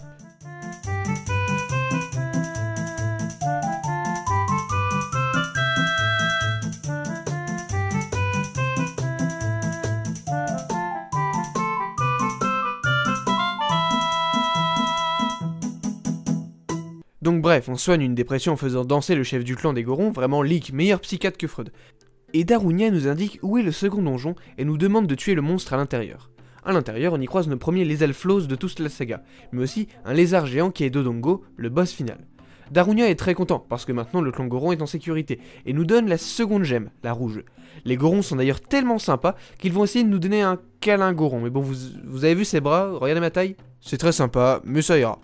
Speaker 1: Donc bref, on soigne une dépression en faisant danser le chef du clan des Gorons, vraiment Link, meilleur psychiatre que Freud. Et Darunia nous indique où est le second donjon et nous demande de tuer le monstre à l'intérieur. À l'intérieur, on y croise nos premiers Lethal Flows de toute la saga, mais aussi un lézard géant qui est Dodongo, le boss final. Darunia est très content parce que maintenant le clan Goron est en sécurité et nous donne la seconde gemme, la rouge. Les Gorons sont d'ailleurs tellement sympas qu'ils vont essayer de nous donner un câlin Goron, mais bon, vous avez vu ses bras, regardez ma taille. C'est très sympa, mais ça ira.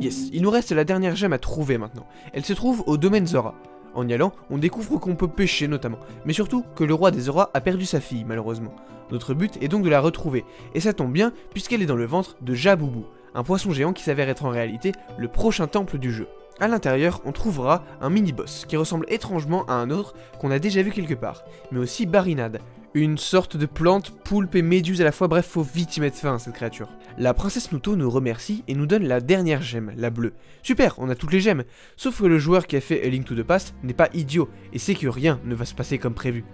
Speaker 1: Yes, il nous reste la dernière gemme à trouver maintenant. Elle se trouve au domaine Zora. En y allant, on découvre qu'on peut pêcher notamment, mais surtout que le roi des Zora a perdu sa fille malheureusement. Notre but est donc de la retrouver, et ça tombe bien puisqu'elle est dans le ventre de Jabubu, un poisson géant qui s'avère être en réalité le prochain temple du jeu. A l'intérieur, on trouvera un mini-boss qui ressemble étrangement à un autre qu'on a déjà vu quelque part, mais aussi Barinade, une sorte de plante, poulpe et méduse à la fois, bref, faut vite y mettre fin à cette créature. La princesse Nuto nous remercie et nous donne la dernière gemme, la bleue. Super, on a toutes les gemmes, sauf que le joueur qui a fait A Link to the Past n'est pas idiot et sait que rien ne va se passer comme prévu.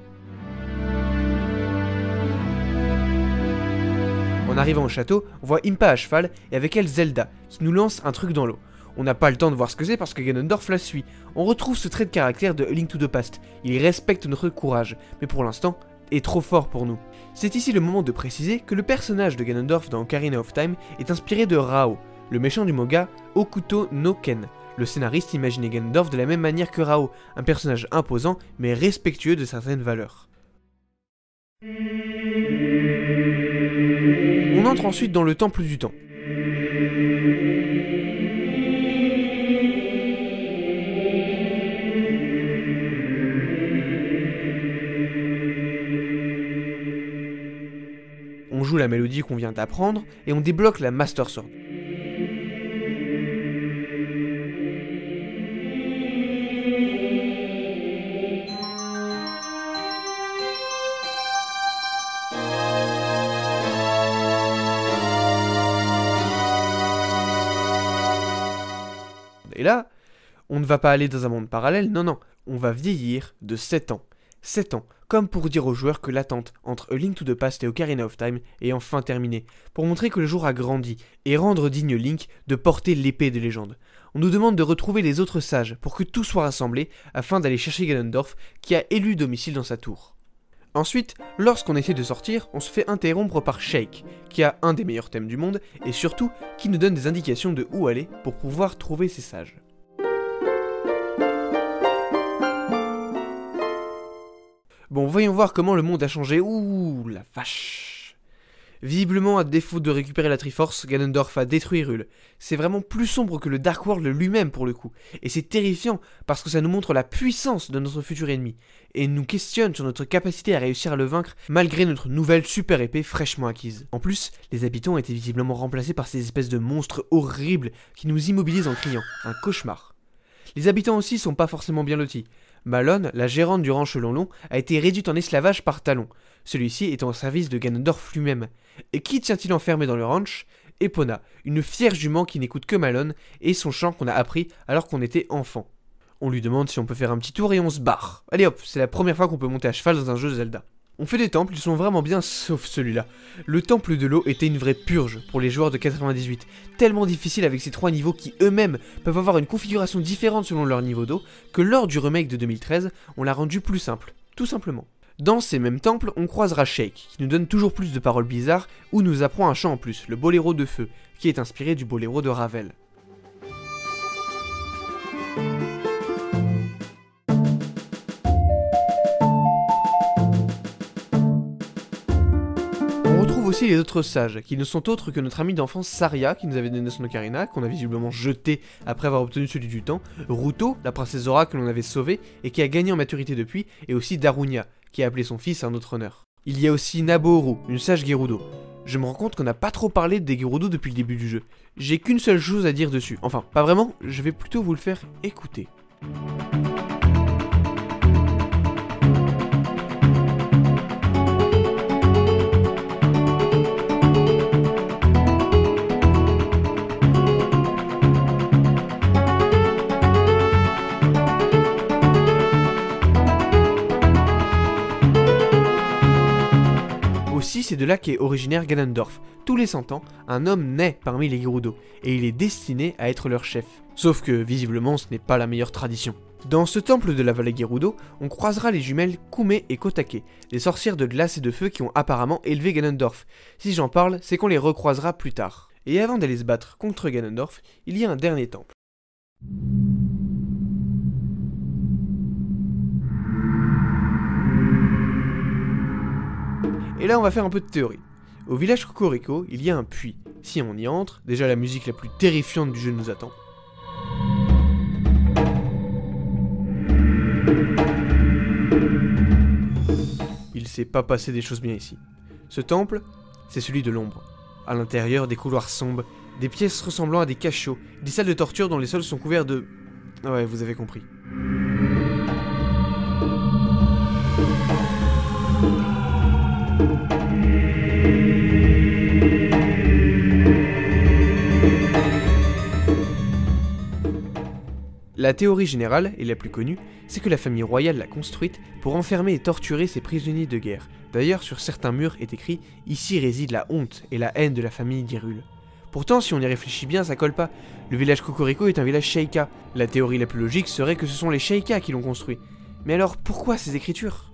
Speaker 1: En arrivant au château, on voit Impa à cheval et avec elle Zelda, qui nous lance un truc dans l'eau. On n'a pas le temps de voir ce que c'est parce que Ganondorf la suit. On retrouve ce trait de caractère de A Link to the Past. Il respecte notre courage, mais pour l'instant, est trop fort pour nous. C'est ici le moment de préciser que le personnage de Ganondorf dans Ocarina of Time est inspiré de Rao, le méchant du manga Okuto no Ken. Le scénariste imaginait Ganondorf de la même manière que Rao, un personnage imposant mais respectueux de certaines valeurs. On entre ensuite dans le temple du temps. On joue la mélodie qu'on vient d'apprendre et on débloque la Master Sword. Et là, on ne va pas aller dans un monde parallèle, non, on va vieillir de 7 ans. 7 ans, comme pour dire aux joueurs que l'attente entre A Link to the Past et Ocarina of Time est enfin terminée, pour montrer que le jour a grandi, et rendre digne Link de porter l'épée de légende. On nous demande de retrouver les autres sages, pour que tout soit rassemblé, afin d'aller chercher Ganondorf, qui a élu domicile dans sa tour. Ensuite, lorsqu'on essaie de sortir, on se fait interrompre par Sheik, qui a un des meilleurs thèmes du monde, et surtout, qui nous donne des indications de où aller pour pouvoir trouver ces sages. Bon, voyons voir comment le monde a changé. Ouh, la vache. Visiblement, à défaut de récupérer la Triforce, Ganondorf a détruit Hyrule. C'est vraiment plus sombre que le Dark World lui-même pour le coup. Et c'est terrifiant parce que ça nous montre la puissance de notre futur ennemi. Et nous questionne sur notre capacité à réussir à le vaincre malgré notre nouvelle super épée fraîchement acquise. En plus, les habitants étaient visiblement remplacés par ces espèces de monstres horribles qui nous immobilisent en criant. Un cauchemar. Les habitants aussi sont pas forcément bien lotis. Malone, la gérante du ranch Lonlon, a été réduite en esclavage par Talon, celui-ci étant au service de Ganondorf lui-même. Et qui tient-il enfermé dans le ranch? Epona, une fière jument qui n'écoute que Malone et son chant qu'on a appris alors qu'on était enfant. On lui demande si on peut faire un petit tour et on se barre. Allez hop, c'est la première fois qu'on peut monter à cheval dans un jeu Zelda. On fait des temples, ils sont vraiment bien, sauf celui-là. Le temple de l'eau était une vraie purge pour les joueurs de 98, tellement difficile avec ces 3 niveaux qui eux-mêmes peuvent avoir une configuration différente selon leur niveau d'eau, que lors du remake de 2013, on l'a rendu plus simple, tout simplement. Dans ces mêmes temples, on croisera Sheik, qui nous donne toujours plus de paroles bizarres, ou nous apprend un chant en plus, le boléro de feu, qui est inspiré du boléro de Ravel. Aussi les autres sages, qui ne sont autres que notre ami d'enfance Saria, qui nous avait donné son ocarina, qu'on a visiblement jeté après avoir obtenu celui du temps, Ruto, la princesse Zora que l'on avait sauvée et qui a gagné en maturité depuis, et aussi Darunia, qui a appelé son fils à un autre honneur. Il y a aussi Naboru, une sage Gerudo. Je me rends compte qu'on n'a pas trop parlé des Gerudo depuis le début du jeu. J'ai qu'une seule chose à dire dessus, enfin pas vraiment, je vais plutôt vous le faire écouter. c'est de là qu'est originaire Ganondorf. Tous les 100 ans, un homme naît parmi les Gerudo, et il est destiné à être leur chef. Sauf que, visiblement, ce n'est pas la meilleure tradition. Dans ce temple de la vallée Gerudo, on croisera les jumelles Kume et Kotake, des sorcières de glace et de feu qui ont apparemment élevé Ganondorf. Si j'en parle, c'est qu'on les recroisera plus tard. Et avant d'aller se battre contre Ganondorf, il y a un dernier temple. Et là on va faire un peu de théorie. Au village Cocorico, il y a un puits. Si on y entre, déjà la musique la plus terrifiante du jeu nous attend. Il s'est pas passé des choses bien ici. Ce temple, c'est celui de l'ombre. À l'intérieur, des couloirs sombres, des pièces ressemblant à des cachots, des salles de torture dont les sols sont couverts de... Ouais, vous avez compris. La théorie générale, et la plus connue, c'est que la famille royale l'a construite pour enfermer et torturer ses prisonniers de guerre. D'ailleurs, sur certains murs est écrit « Ici réside la honte et la haine de la famille d'Hyrule ». Pourtant, si on y réfléchit bien, ça colle pas. Le village Cocorico est un village Sheikah. La théorie la plus logique serait que ce sont les Sheikah qui l'ont construit. Mais alors, pourquoi ces écritures ?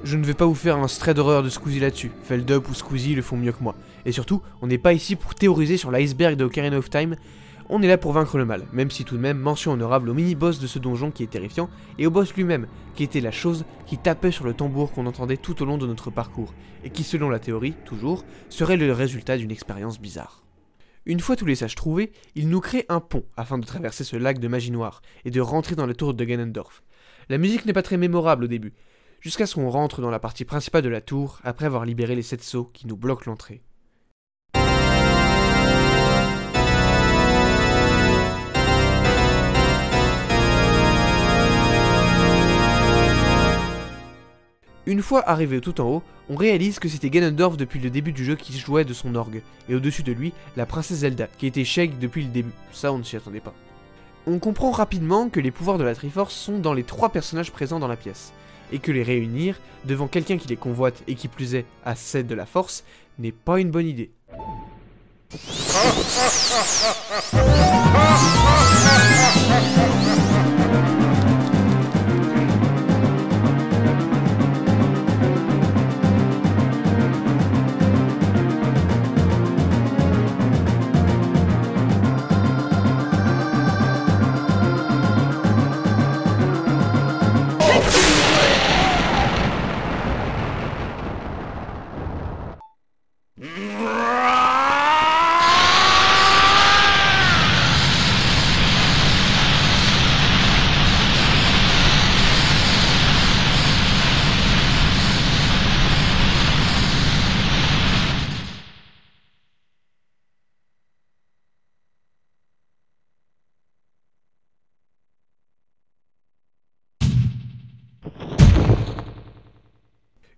Speaker 1: Je ne vais pas vous faire un stray d'horreur de Squeezie là-dessus, Feldup ou Squeezie le font mieux que moi. Et surtout, on n'est pas ici pour théoriser sur l'iceberg de Ocarina of Time, on est là pour vaincre le mal, même si tout de même, mention honorable au mini-boss de ce donjon qui est terrifiant, et au boss lui-même, qui était la chose qui tapait sur le tambour qu'on entendait tout au long de notre parcours, et qui selon la théorie, toujours, serait le résultat d'une expérience bizarre. Une fois tous les sages trouvés, ils nous créent un pont afin de traverser ce lac de magie noire, et de rentrer dans la tour de Ganondorf. La musique n'est pas très mémorable au début, jusqu'à ce qu'on rentre dans la partie principale de la tour, après avoir libéré les 7 sceaux qui nous bloquent l'entrée. Une fois arrivé tout en haut, on réalise que c'était Ganondorf depuis le début du jeu qui jouait de son orgue, et au-dessus de lui, la princesse Zelda, qui était Sheik depuis le début. Ça, on ne s'y attendait pas. On comprend rapidement que les pouvoirs de la Triforce sont dans les 3 personnages présents dans la pièce, et que les réunir devant quelqu'un qui les convoite et qui plus est à 7 de la force n'est pas une bonne idée.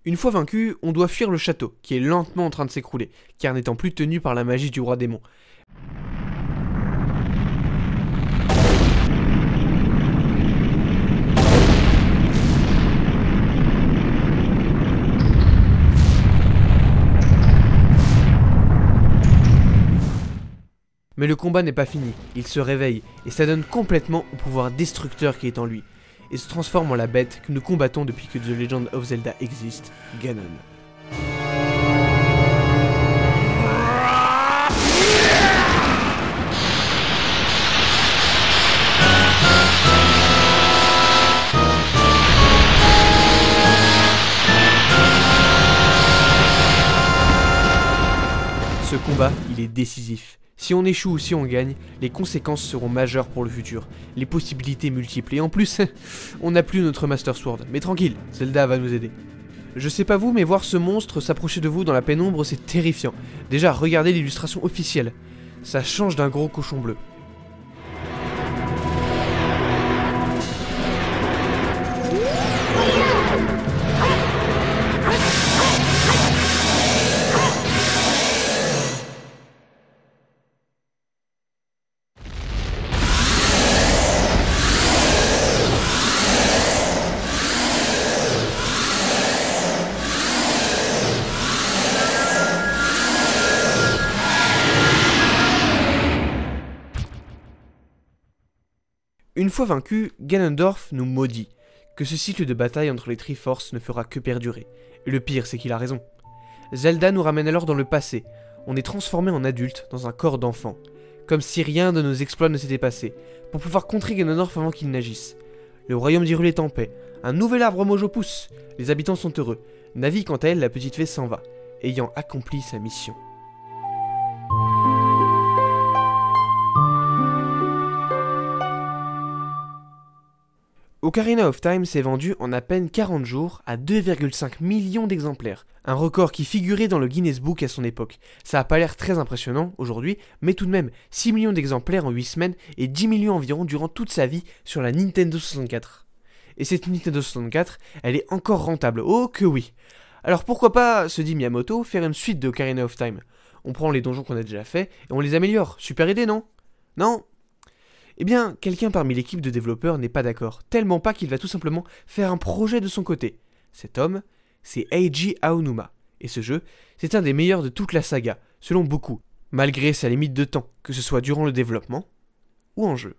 Speaker 1: Une fois vaincu, on doit fuir le château, qui est lentement en train de s'écrouler, car n'étant plus tenu par la magie du roi démon. Mais le combat n'est pas fini, il se réveille, et s'adonne complètement au pouvoir destructeur qui est en lui, et se transforme en la bête que nous combattons depuis que The Legend of Zelda existe, Ganon. Ce combat, il est décisif. Si on échoue ou si on gagne, les conséquences seront majeures pour le futur, les possibilités multiples, et en plus, on n'a plus notre Master Sword. Mais tranquille, Zelda va nous aider. Je sais pas vous, mais voir ce monstre s'approcher de vous dans la pénombre, c'est terrifiant. Déjà, regardez l'illustration officielle. Ça change d'un gros cochon bleu. Une fois vaincu, Ganondorf nous maudit, que ce cycle de bataille entre les Triforces ne fera que perdurer. Et le pire, c'est qu'il a raison. Zelda nous ramène alors dans le passé. On est transformé en adulte dans un corps d'enfant, comme si rien de nos exploits ne s'était passé, pour pouvoir contrer Ganondorf avant qu'il n'agisse. Le royaume d'Hyrule est en paix, un nouvel arbre mojo pousse, les habitants sont heureux. Navi, quant à elle, la petite fée s'en va, ayant accompli sa mission. Ocarina of Time s'est vendu en à peine 40 jours à 2,5 millions d'exemplaires, un record qui figurait dans le Guinness Book à son époque. Ça a pas l'air très impressionnant aujourd'hui, mais tout de même 6 millions d'exemplaires en 8 semaines et 10 millions environ durant toute sa vie sur la Nintendo 64. Et cette Nintendo 64, elle est encore rentable, oh que oui. Alors pourquoi pas, se dit Miyamoto, faire une suite de Ocarina of Time. On prend les donjons qu'on a déjà fait et on les améliore, super idée non? Non? Eh bien, quelqu'un parmi l'équipe de développeurs n'est pas d'accord, tellement pas qu'il va tout simplement faire un projet de son côté. Cet homme, c'est Eiji Aonuma, et ce jeu, c'est un des meilleurs de toute la saga, selon beaucoup, malgré sa limite de temps, que ce soit durant le développement ou en jeu.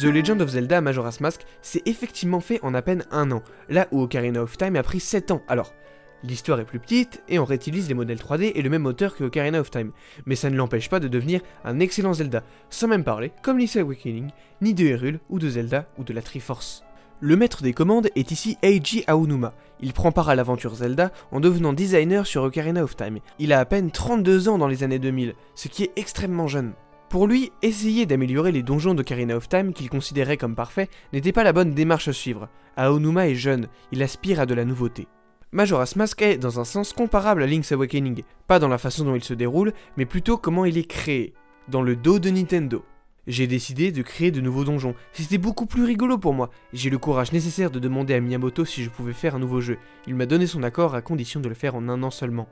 Speaker 1: The Legend of Zelda Majora's Mask s'est effectivement fait en à peine un an, là où Ocarina of Time a pris 7 ans. Alors, l'histoire est plus petite et on réutilise les modèles 3D et le même moteur que Ocarina of Time, mais ça ne l'empêche pas de devenir un excellent Zelda, sans même parler, comme Link's Awakening, ni de Hyrule, ou de Zelda, ou de la Triforce. Le maître des commandes est ici Eiji Aonuma. Il prend part à l'aventure Zelda en devenant designer sur Ocarina of Time. Il a à peine 32 ans dans les années 2000, ce qui est extrêmement jeune. Pour lui, essayer d'améliorer les donjons d'Ocarina of Time qu'il considérait comme parfaits n'était pas la bonne démarche à suivre. Aonuma est jeune, il aspire à de la nouveauté. Majora's Mask est, dans un sens, comparable à Link's Awakening, pas dans la façon dont il se déroule, mais plutôt comment il est créé, dans le dos de Nintendo. J'ai décidé de créer de nouveaux donjons, c'était beaucoup plus rigolo pour moi, j'ai le courage nécessaire de demander à Miyamoto si je pouvais faire un nouveau jeu. Il m'a donné son accord à condition de le faire en un an seulement.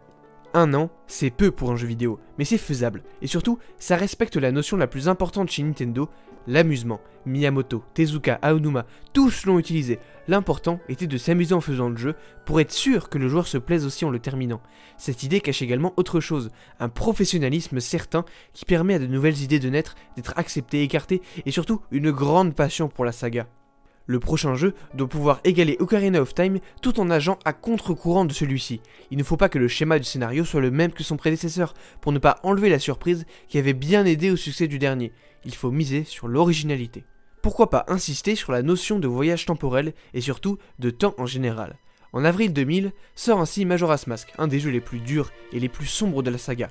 Speaker 1: Un an, c'est peu pour un jeu vidéo, mais c'est faisable, et surtout, ça respecte la notion la plus importante chez Nintendo, l'amusement. Miyamoto, Tezuka, Aonuma, tous l'ont utilisé. L'important était de s'amuser en faisant le jeu, pour être sûr que le joueur se plaise aussi en le terminant. Cette idée cache également autre chose, un professionnalisme certain qui permet à de nouvelles idées de naître, d'être acceptées, écartées, et surtout une grande passion pour la saga. Le prochain jeu doit pouvoir égaler Ocarina of Time tout en nageant à contre-courant de celui-ci. Il ne faut pas que le schéma du scénario soit le même que son prédécesseur, pour ne pas enlever la surprise qui avait bien aidé au succès du dernier. Il faut miser sur l'originalité. Pourquoi pas insister sur la notion de voyage temporel et surtout de temps en général. En avril 2000, sort ainsi Majora's Mask, un des jeux les plus durs et les plus sombres de la saga,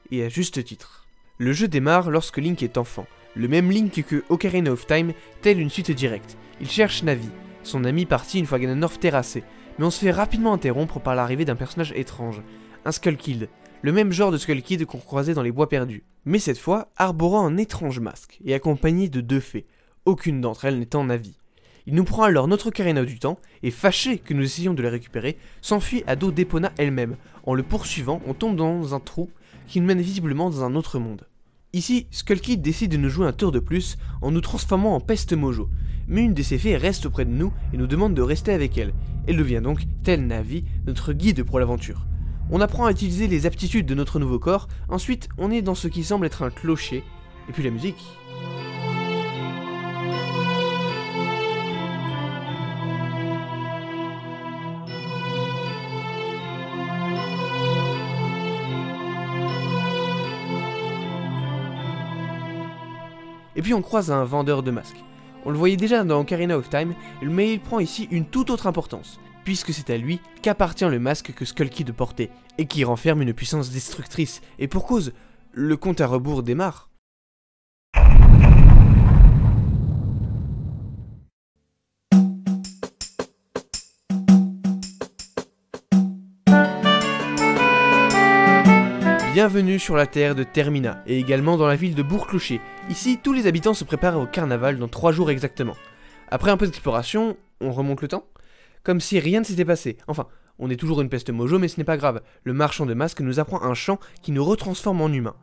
Speaker 1: et à juste titre. Le jeu démarre lorsque Link est enfant, le même Link que Ocarina of Time, telle une suite directe. Il cherche Navi, son ami parti une fois Ganondorf terrassé, mais on se fait rapidement interrompre par l'arrivée d'un personnage étrange, un Skull Kid, le même genre de Skull Kid qu'on croisait dans les bois perdus, mais cette fois arborant un étrange masque et accompagné de 2 fées, aucune d'entre elles n'étant Navi. Il nous prend alors notre Ocarina du temps, et fâché que nous essayions de le récupérer, s'enfuit à dos d'Epona elle-même. En le poursuivant, on tombe dans un trou qui nous mène visiblement dans un autre monde. Ici, Skull Kid décide de nous jouer un tour de plus en nous transformant en Peste Mojo, mais une de ses fées reste auprès de nous et nous demande de rester avec elle. Elle devient donc, telle Navi, notre guide pour l'aventure. On apprend à utiliser les aptitudes de notre nouveau corps, ensuite on est dans ce qui semble être un clocher, et puis la musique... Et puis on croise un vendeur de masques. On le voyait déjà dans Ocarina of Time, mais il prend ici une toute autre importance, puisque c'est à lui qu'appartient le masque que Skull Kid portait, et qui renferme une puissance destructrice, et pour cause, le compte à rebours démarre. Bienvenue sur la terre de Termina, et également dans la ville de Bourg-Clocher. Ici, tous les habitants se préparent au carnaval dans 3 jours exactement. Après un peu d'exploration, on remonte le temps. Comme si rien ne s'était passé. Enfin, on est toujours une peste mojo, mais ce n'est pas grave. Le marchand de masques nous apprend un chant qui nous retransforme en humains.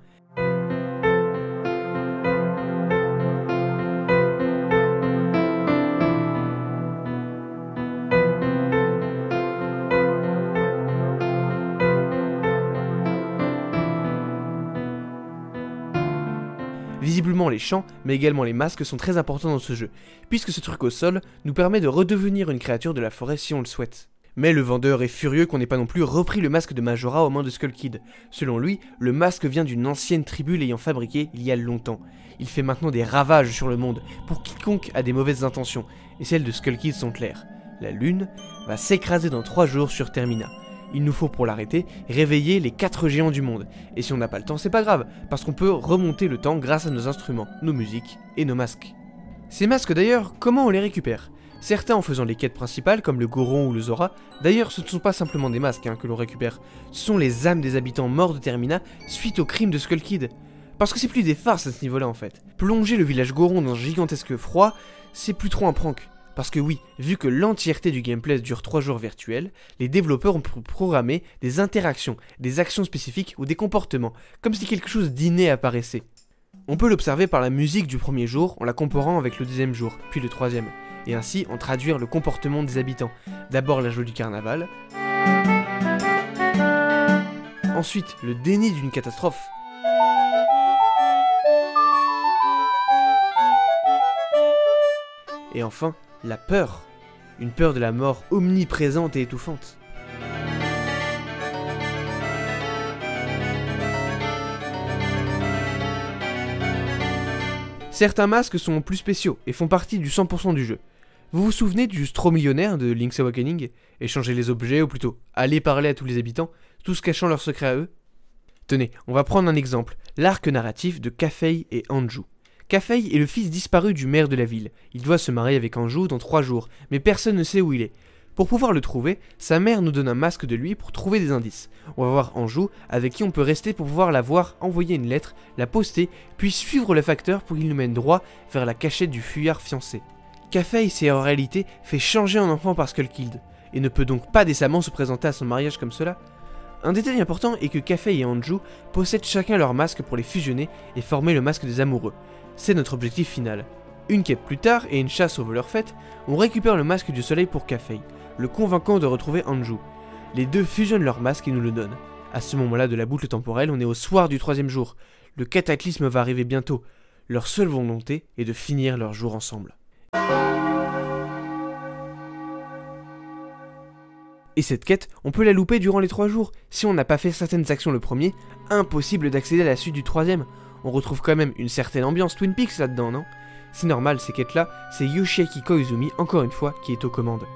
Speaker 1: Visiblement les chants, mais également les masques sont très importants dans ce jeu, puisque ce truc au sol nous permet de redevenir une créature de la forêt si on le souhaite. Mais le vendeur est furieux qu'on n'ait pas non plus repris le masque de Majora aux mains de Skull Kid. Selon lui, le masque vient d'une ancienne tribu l'ayant fabriqué il y a longtemps. Il fait maintenant des ravages sur le monde, pour quiconque a des mauvaises intentions, et celles de Skull Kid sont claires. La lune va s'écraser dans 3 jours sur Termina. Il nous faut pour l'arrêter réveiller les 4 géants du monde. Et si on n'a pas le temps, c'est pas grave, parce qu'on peut remonter le temps grâce à nos instruments, nos musiques et nos masques. Ces masques d'ailleurs, comment on les récupère? Certains en faisant les quêtes principales comme le Goron ou le Zora. D'ailleurs, ce ne sont pas simplement des masques que l'on récupère, ce sont les âmes des habitants morts de Termina suite au crime de Skull Kid. Parce que c'est plus des farces à ce niveau-là en fait. Plonger le village Goron dans un gigantesque froid, c'est plus trop un prank. Parce que oui, vu que l'entièreté du gameplay dure 3 jours virtuels, les développeurs ont pu programmer des interactions, des actions spécifiques ou des comportements, comme si quelque chose d'inné apparaissait. On peut l'observer par la musique du premier jour en la comparant avec le deuxième jour, puis le troisième, et ainsi en traduire le comportement des habitants. D'abord la joie du carnaval, ensuite le déni d'une catastrophe, et enfin la peur, une peur de la mort omniprésente et étouffante. Certains masques sont plus spéciaux et font partie du 100% du jeu. Vous vous souvenez du Straw Millionnaire de Link's Awakening? Échanger les objets, ou plutôt aller parler à tous les habitants, tous cachant leurs secrets à eux? Tenez, on va prendre un exemple, l'arc narratif de Kafei et Anju. Kafei est le fils disparu du maire de la ville. Il doit se marier avec Anju dans 3 jours, mais personne ne sait où il est. Pour pouvoir le trouver, sa mère nous donne un masque de lui pour trouver des indices. On va voir Anju, avec qui on peut rester pour pouvoir la voir envoyer une lettre, la poster, puis suivre le facteur pour qu'il nous mène droit vers la cachette du fuyard fiancé. Kafei s'est en réalité fait changer en enfant par Skull Kid, et ne peut donc pas décemment se présenter à son mariage comme cela. Un détail important est que Kafei et Anju possèdent chacun leur masque pour les fusionner et former le masque des amoureux. C'est notre objectif final. Une quête plus tard et une chasse au voleur faite, on récupère le masque du soleil pour Kafei, le convainquant de retrouver Anju. Les deux fusionnent leur masque et nous le donnent. À ce moment-là de la boucle temporelle, on est au soir du 3e jour. Le cataclysme va arriver bientôt. Leur seule volonté est de finir leur jour ensemble. Et cette quête, on peut la louper durant les 3 jours. Si on n'a pas fait certaines actions le premier, impossible d'accéder à la suite du 3e. On retrouve quand même une certaine ambiance Twin Peaks là-dedans, non? C'est normal, ces quêtes-là, c'est Yoshiaki Koizumi, encore une fois, qui est aux commandes.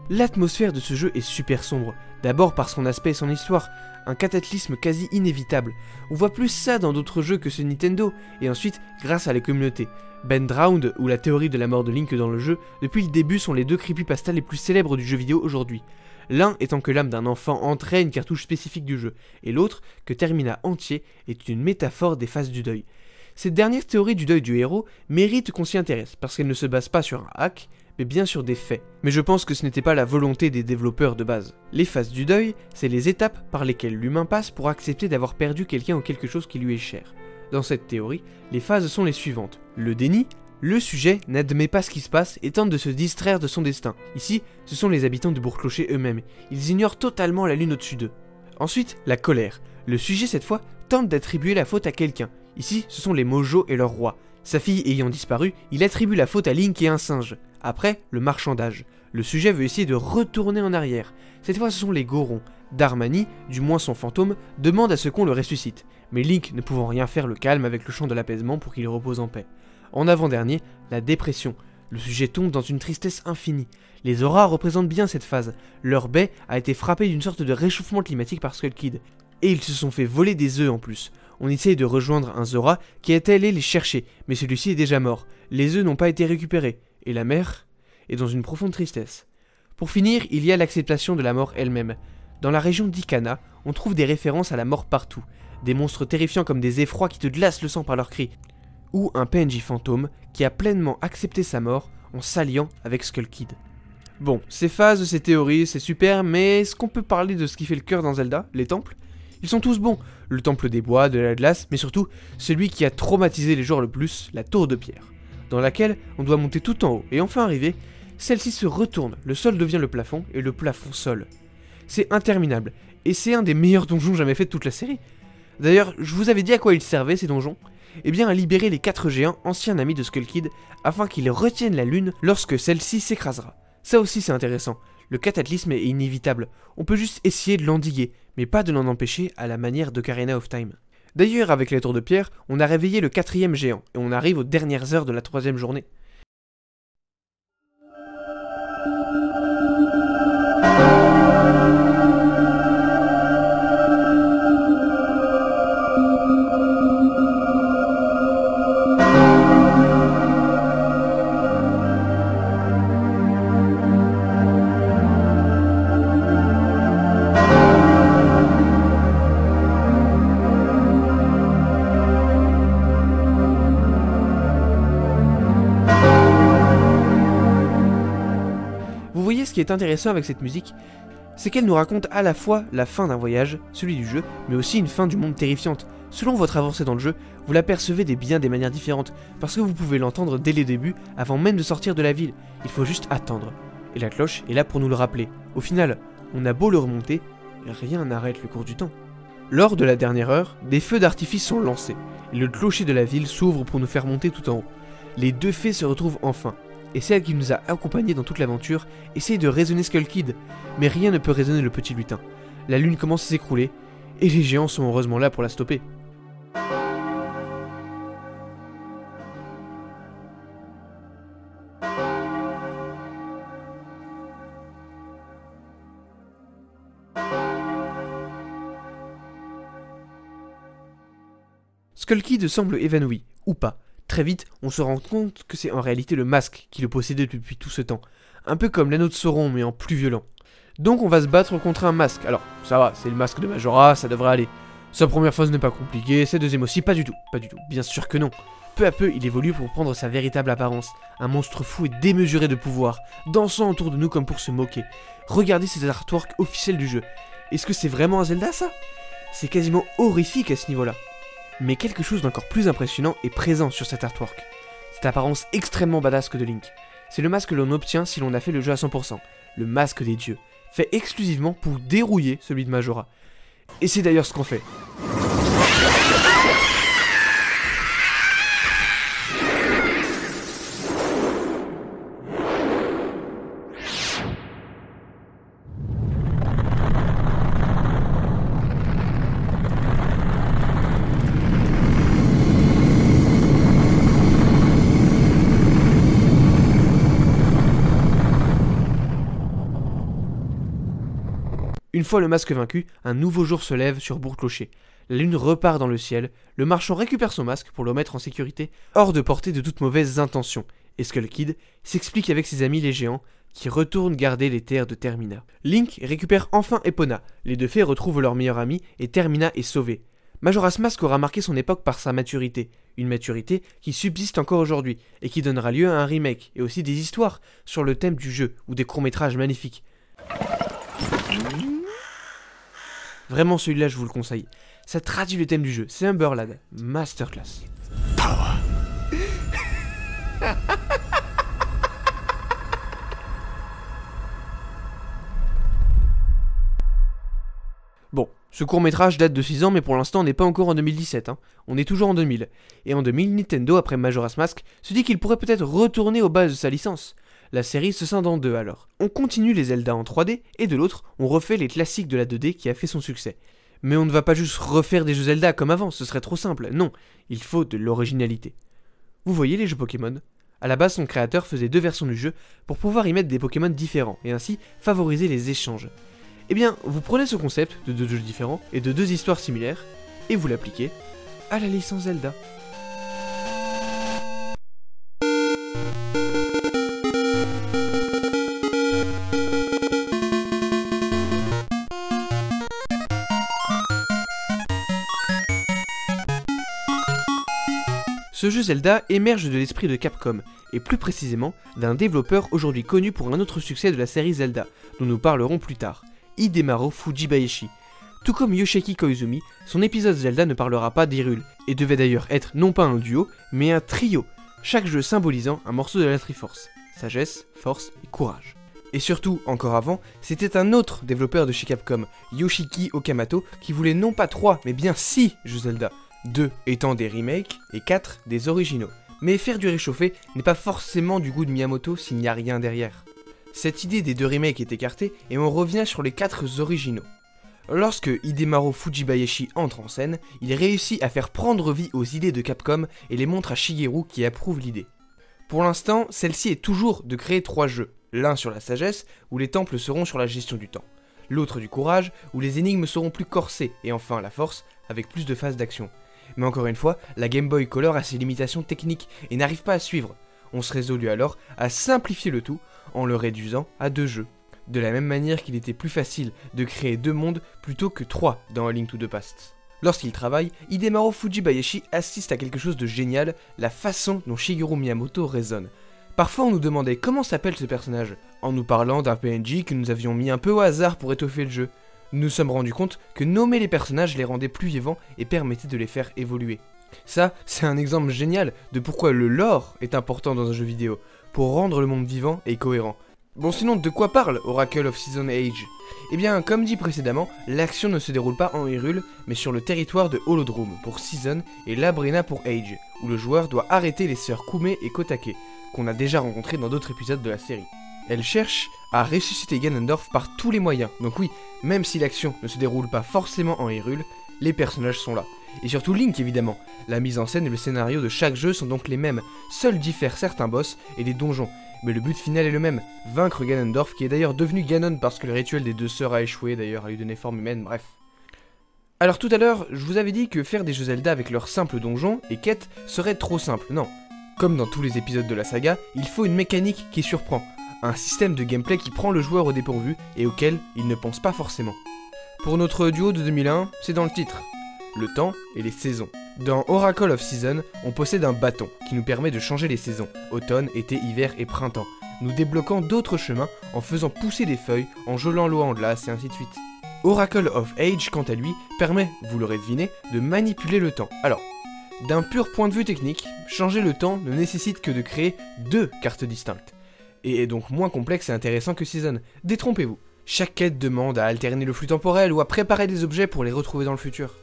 Speaker 1: L'atmosphère de ce jeu est super sombre, d'abord par son aspect et son histoire, un cataclysme quasi inévitable. On voit plus ça dans d'autres jeux que ce Nintendo, et ensuite grâce à la communauté. Ben Drowned ou la théorie de la mort de Link dans le jeu, depuis le début sont les 2 creepypastas les plus célèbres du jeu vidéo aujourd'hui. L'un étant que l'âme d'un enfant entrait une cartouche spécifique du jeu, et l'autre que Termina entier est une métaphore des phases du deuil. Cette dernière théorie du deuil du héros mérite qu'on s'y intéresse, parce qu'elle ne se base pas sur un hack, mais bien sur des faits. Mais je pense que ce n'était pas la volonté des développeurs de base. Les phases du deuil, c'est les étapes par lesquelles l'humain passe pour accepter d'avoir perdu quelqu'un ou quelque chose qui lui est cher. Dans cette théorie, les phases sont les suivantes. Le déni. Le sujet n'admet pas ce qui se passe et tente de se distraire de son destin. Ici, ce sont les habitants de Bourg-Clocher eux-mêmes. Ils ignorent totalement la lune au-dessus d'eux. Ensuite, la colère. Le sujet, cette fois, tente d'attribuer la faute à quelqu'un. Ici, ce sont les Mojo et leur roi. Sa fille ayant disparu, il attribue la faute à Link et un singe. Après, le marchandage. Le sujet veut essayer de retourner en arrière. Cette fois, ce sont les Gorons. Darmani, du moins son fantôme, demande à ce qu'on le ressuscite. Mais Link, ne pouvant rien faire, le calme avec le chant de l'apaisement pour qu'il repose en paix. En avant-dernier, la dépression. Le sujet tombe dans une tristesse infinie. Les auras représentent bien cette phase. Leur baie a été frappée d'une sorte de réchauffement climatique par Skull Kid. Et ils se sont fait voler des œufs en plus. On essaye de rejoindre un Zora qui est allé les chercher, mais celui-ci est déjà mort. Les œufs n'ont pas été récupérés. Et la mère est dans une profonde tristesse. Pour finir, il y a l'acceptation de la mort elle-même. Dans la région d'Ikana, on trouve des références à la mort partout, des monstres terrifiants comme des effrois qui te glacent le sang par leurs cris, ou un PNJ fantôme qui a pleinement accepté sa mort en s'alliant avec Skull Kid. Bon, ces phases, ces théories, c'est super, mais est-ce qu'on peut parler de ce qui fait le cœur dans Zelda, les temples? Ils sont tous bons, le temple des bois, de la glace, mais surtout, celui qui a traumatisé les joueurs le plus, la tour de pierre, dans laquelle on doit monter tout en haut, et enfin arriver, celle-ci se retourne, le sol devient le plafond, et le plafond sol. C'est interminable, et c'est un des meilleurs donjons jamais faits de toute la série. D'ailleurs, je vous avais dit à quoi ils servaient ces donjons? Eh bien à libérer les 4 géants anciens amis de Skull Kid, afin qu'ils retiennent la lune lorsque celle-ci s'écrasera. Ça aussi c'est intéressant, le cataclysme est inévitable, on peut juste essayer de l'endiguer, mais pas de l'en empêcher à la manière d'Ocarina of Time. D'ailleurs avec la tour de pierre, on a réveillé le 4e géant, et on arrive aux dernières heures de la 3e journée. Vous voyez ce qui est intéressant avec cette musique, c'est qu'elle nous raconte à la fois la fin d'un voyage, celui du jeu, mais aussi une fin du monde terrifiante. Selon votre avancée dans le jeu, vous l'apercevez des manières différentes, parce que vous pouvez l'entendre dès les débuts, avant même de sortir de la ville. Il faut juste attendre. Et la cloche est là pour nous le rappeler. Au final, on a beau le remonter, rien n'arrête le cours du temps. Lors de la dernière heure, des feux d'artifice sont lancés, et le clocher de la ville s'ouvre pour nous faire monter tout en haut. Les deux fées se retrouvent enfin, et celle qui nous a accompagnés dans toute l'aventure essaye de raisonner Skull Kid, mais rien ne peut raisonner le petit lutin. La lune commence à s'écrouler, et les géants sont heureusement là pour la stopper. Skull Kid semble évanoui, ou pas. Très vite, on se rend compte que c'est en réalité le masque qui le possédait depuis tout ce temps. Un peu comme l'anneau de Sauron, mais en plus violent. Donc on va se battre contre un masque. Alors, ça va, c'est le masque de Majora, ça devrait aller. Sa première phase n'est pas compliquée, sa deuxième aussi, pas du tout, bien sûr que non. Peu à peu, il évolue pour prendre sa véritable apparence. Un monstre fou et démesuré de pouvoir, dansant autour de nous comme pour se moquer. Regardez ces artworks officiels du jeu. Est-ce que c'est vraiment un Zelda, ça? C'est quasiment horrifique à ce niveau-là. Mais quelque chose d'encore plus impressionnant est présent sur cet artwork. Cette apparence extrêmement badass de Link. C'est le masque que l'on obtient si l'on a fait le jeu à 100%. Le masque des dieux. Fait exclusivement pour dérouiller celui de Majora. Et c'est d'ailleurs ce qu'on fait. Une fois le masque vaincu, un nouveau jour se lève sur Bourg-Clocher. La lune repart dans le ciel, le marchand récupère son masque pour le mettre en sécurité, hors de portée de toutes mauvaises intentions, et Skull Kid s'explique avec ses amis les géants, qui retournent garder les terres de Termina. Link récupère enfin Epona, les deux fées retrouvent leur meilleur ami, et Termina est sauvée. Majora's Mask aura marqué son époque par sa maturité, une maturité qui subsiste encore aujourd'hui, et qui donnera lieu à un remake, et aussi des histoires sur le thème du jeu, ou des courts-métrages magnifiques. Vraiment celui-là je vous le conseille. Ça traduit le thème du jeu, c'est un Burlad. Masterclass. Bon, ce court-métrage date de 6 ans mais pour l'instant on n'est pas encore en 2017, hein. On est toujours en 2000. Et en 2000, Nintendo, après Majora's Mask, se dit qu'il pourrait peut-être retourner aux bases de sa licence. La série se scinde en deux alors. On continue les Zelda en 3D, et de l'autre, on refait les classiques de la 2D qui a fait son succès. Mais on ne va pas juste refaire des jeux Zelda comme avant, ce serait trop simple, non, il faut de l'originalité. Vous voyez les jeux Pokémon? À la base, son créateur faisait 2 versions du jeu pour pouvoir y mettre des Pokémon différents, et ainsi favoriser les échanges. Eh bien, vous prenez ce concept de 2 jeux différents, et de 2 histoires similaires, et vous l'appliquez à la licence Zelda. Ce jeu Zelda émerge de l'esprit de Capcom, et plus précisément d'un développeur aujourd'hui connu pour un autre succès de la série Zelda, dont nous parlerons plus tard, Hidemaro Fujibayashi. Tout comme Yoshiki Koizumi, son épisode Zelda ne parlera pas d'Hyrule, et devait d'ailleurs être non pas un duo, mais un trio, chaque jeu symbolisant un morceau de la Triforce, sagesse, force et courage. Et surtout, encore avant, c'était un autre développeur de chez Capcom, Yoshiki Okamoto, qui voulait non pas 3, mais bien 6 jeux Zelda, 2 étant des remakes et 4 des originaux. Mais faire du réchauffé n'est pas forcément du goût de Miyamoto s'il n'y a rien derrière. Cette idée des 2 remakes est écartée et on revient sur les 4 originaux. Lorsque Hidemaro Fujibayashi entre en scène, il réussit à faire prendre vie aux idées de Capcom et les montre à Shigeru qui approuve l'idée. Pour l'instant, celle-ci est toujours de créer 3 jeux, l'un sur la sagesse, où les temples seront sur la gestion du temps, l'autre du courage, où les énigmes seront plus corsées, et enfin la force, avec plus de phases d'action. Mais encore une fois, la Game Boy Color a ses limitations techniques et n'arrive pas à suivre. On se résolut alors à simplifier le tout en le réduisant à 2 jeux. De la même manière qu'il était plus facile de créer 2 mondes plutôt que 3 dans A Link to the Past. Lorsqu'il travaille, Hidemaro Fujibayashi assiste à quelque chose de génial, la façon dont Shigeru Miyamoto raisonne. Parfois on nous demandait comment s'appelle ce personnage, en nous parlant d'un PNJ que nous avions mis un peu au hasard pour étoffer le jeu. Nous nous sommes rendus compte que nommer les personnages les rendait plus vivants et permettait de les faire évoluer. Ça, c'est un exemple génial de pourquoi le lore est important dans un jeu vidéo, pour rendre le monde vivant et cohérent. Bon sinon, de quoi parle Oracle of Season Age? Eh bien, comme dit précédemment, l'action ne se déroule pas en Hyrule, mais sur le territoire de Holodrome pour Season et Labrina pour Age, où le joueur doit arrêter les sœurs Kume et Kotake, qu'on a déjà rencontrées dans d'autres épisodes de la série. Elles cherchent à ressusciter Ganondorf par tous les moyens, donc oui, même si l'action ne se déroule pas forcément en Hyrule, les personnages sont là. Et surtout Link évidemment. La mise en scène et le scénario de chaque jeu sont donc les mêmes, seuls diffèrent certains boss et les donjons. Mais le but final est le même, vaincre Ganondorf, qui est d'ailleurs devenu Ganon parce que le rituel des 2 sœurs a échoué, d'ailleurs à lui donner forme humaine, bref. Alors tout à l'heure, je vous avais dit que faire des jeux Zelda avec leurs simples donjons et quêtes serait trop simple, non. Comme dans tous les épisodes de la saga, il faut une mécanique qui surprend, un système de gameplay qui prend le joueur au dépourvu et auquel il ne pense pas forcément. Pour notre duo de 2001, c'est dans le titre, le temps et les saisons. Dans Oracle of Season, on possède un bâton qui nous permet de changer les saisons, automne, été, hiver et printemps, nous débloquant d'autres chemins en faisant pousser des feuilles, en gelant l'eau en glace et ainsi de suite. Oracle of Age, quant à lui, permet, vous l'aurez deviné, de manipuler le temps. Alors, d'un pur point de vue technique, changer le temps ne nécessite que de créer 2 cartes distinctes, et est donc moins complexe et intéressant que Season, détrompez-vous. Chaque quête demande à alterner le flux temporel ou à préparer des objets pour les retrouver dans le futur.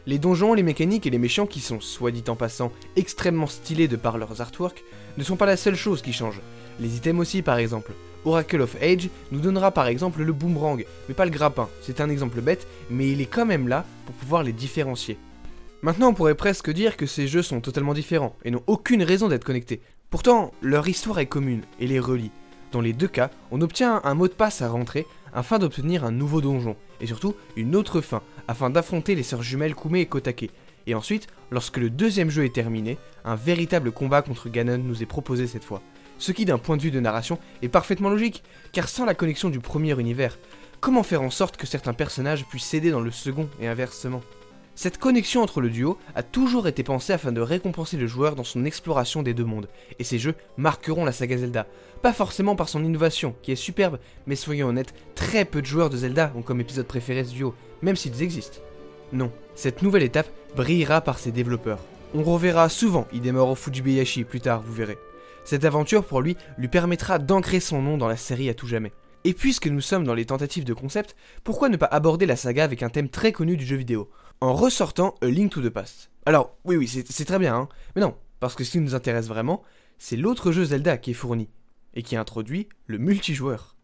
Speaker 1: Les donjons, les mécaniques et les méchants qui sont, soit dit en passant, extrêmement stylés de par leurs artworks, ne sont pas la seule chose qui change. Les items aussi par exemple. Oracle of Age nous donnera par exemple le boomerang, mais pas le grappin. C'est un exemple bête, mais il est quand même là pour pouvoir les différencier. Maintenant on pourrait presque dire que ces jeux sont totalement différents et n'ont aucune raison d'être connectés. Pourtant, leur histoire est commune et les relie. Dans les 2 cas, on obtient un mot de passe à rentrer afin d'obtenir un nouveau donjon, et surtout une autre fin, afin d'affronter les sœurs jumelles Kume et Kotake. Et ensuite, lorsque le 2e jeu est terminé, un véritable combat contre Ganon nous est proposé cette fois. Ce qui d'un point de vue de narration est parfaitement logique, car sans la connexion du premier univers, comment faire en sorte que certains personnages puissent s'aider dans le second et inversement? Cette connexion entre le duo a toujours été pensée afin de récompenser le joueur dans son exploration des 2 mondes, et ces jeux marqueront la saga Zelda. Pas forcément par son innovation, qui est superbe, mais soyons honnêtes, très peu de joueurs de Zelda ont comme épisode préféré ce duo, même s'ils existent. Non, cette nouvelle étape brillera par ses développeurs. On reverra souvent Hidemaro Fujibayashi plus tard, vous verrez. Cette aventure pour lui permettra d'ancrer son nom dans la série à tout jamais. Et puisque nous sommes dans les tentatives de concept, pourquoi ne pas aborder la saga avec un thème très connu du jeu vidéo, en ressortant A Link to the Past? Alors, oui, c'est très bien, hein, mais non, parce que ce qui nous intéresse vraiment, c'est l'autre jeu Zelda qui est fourni, et qui introduit le multijoueur.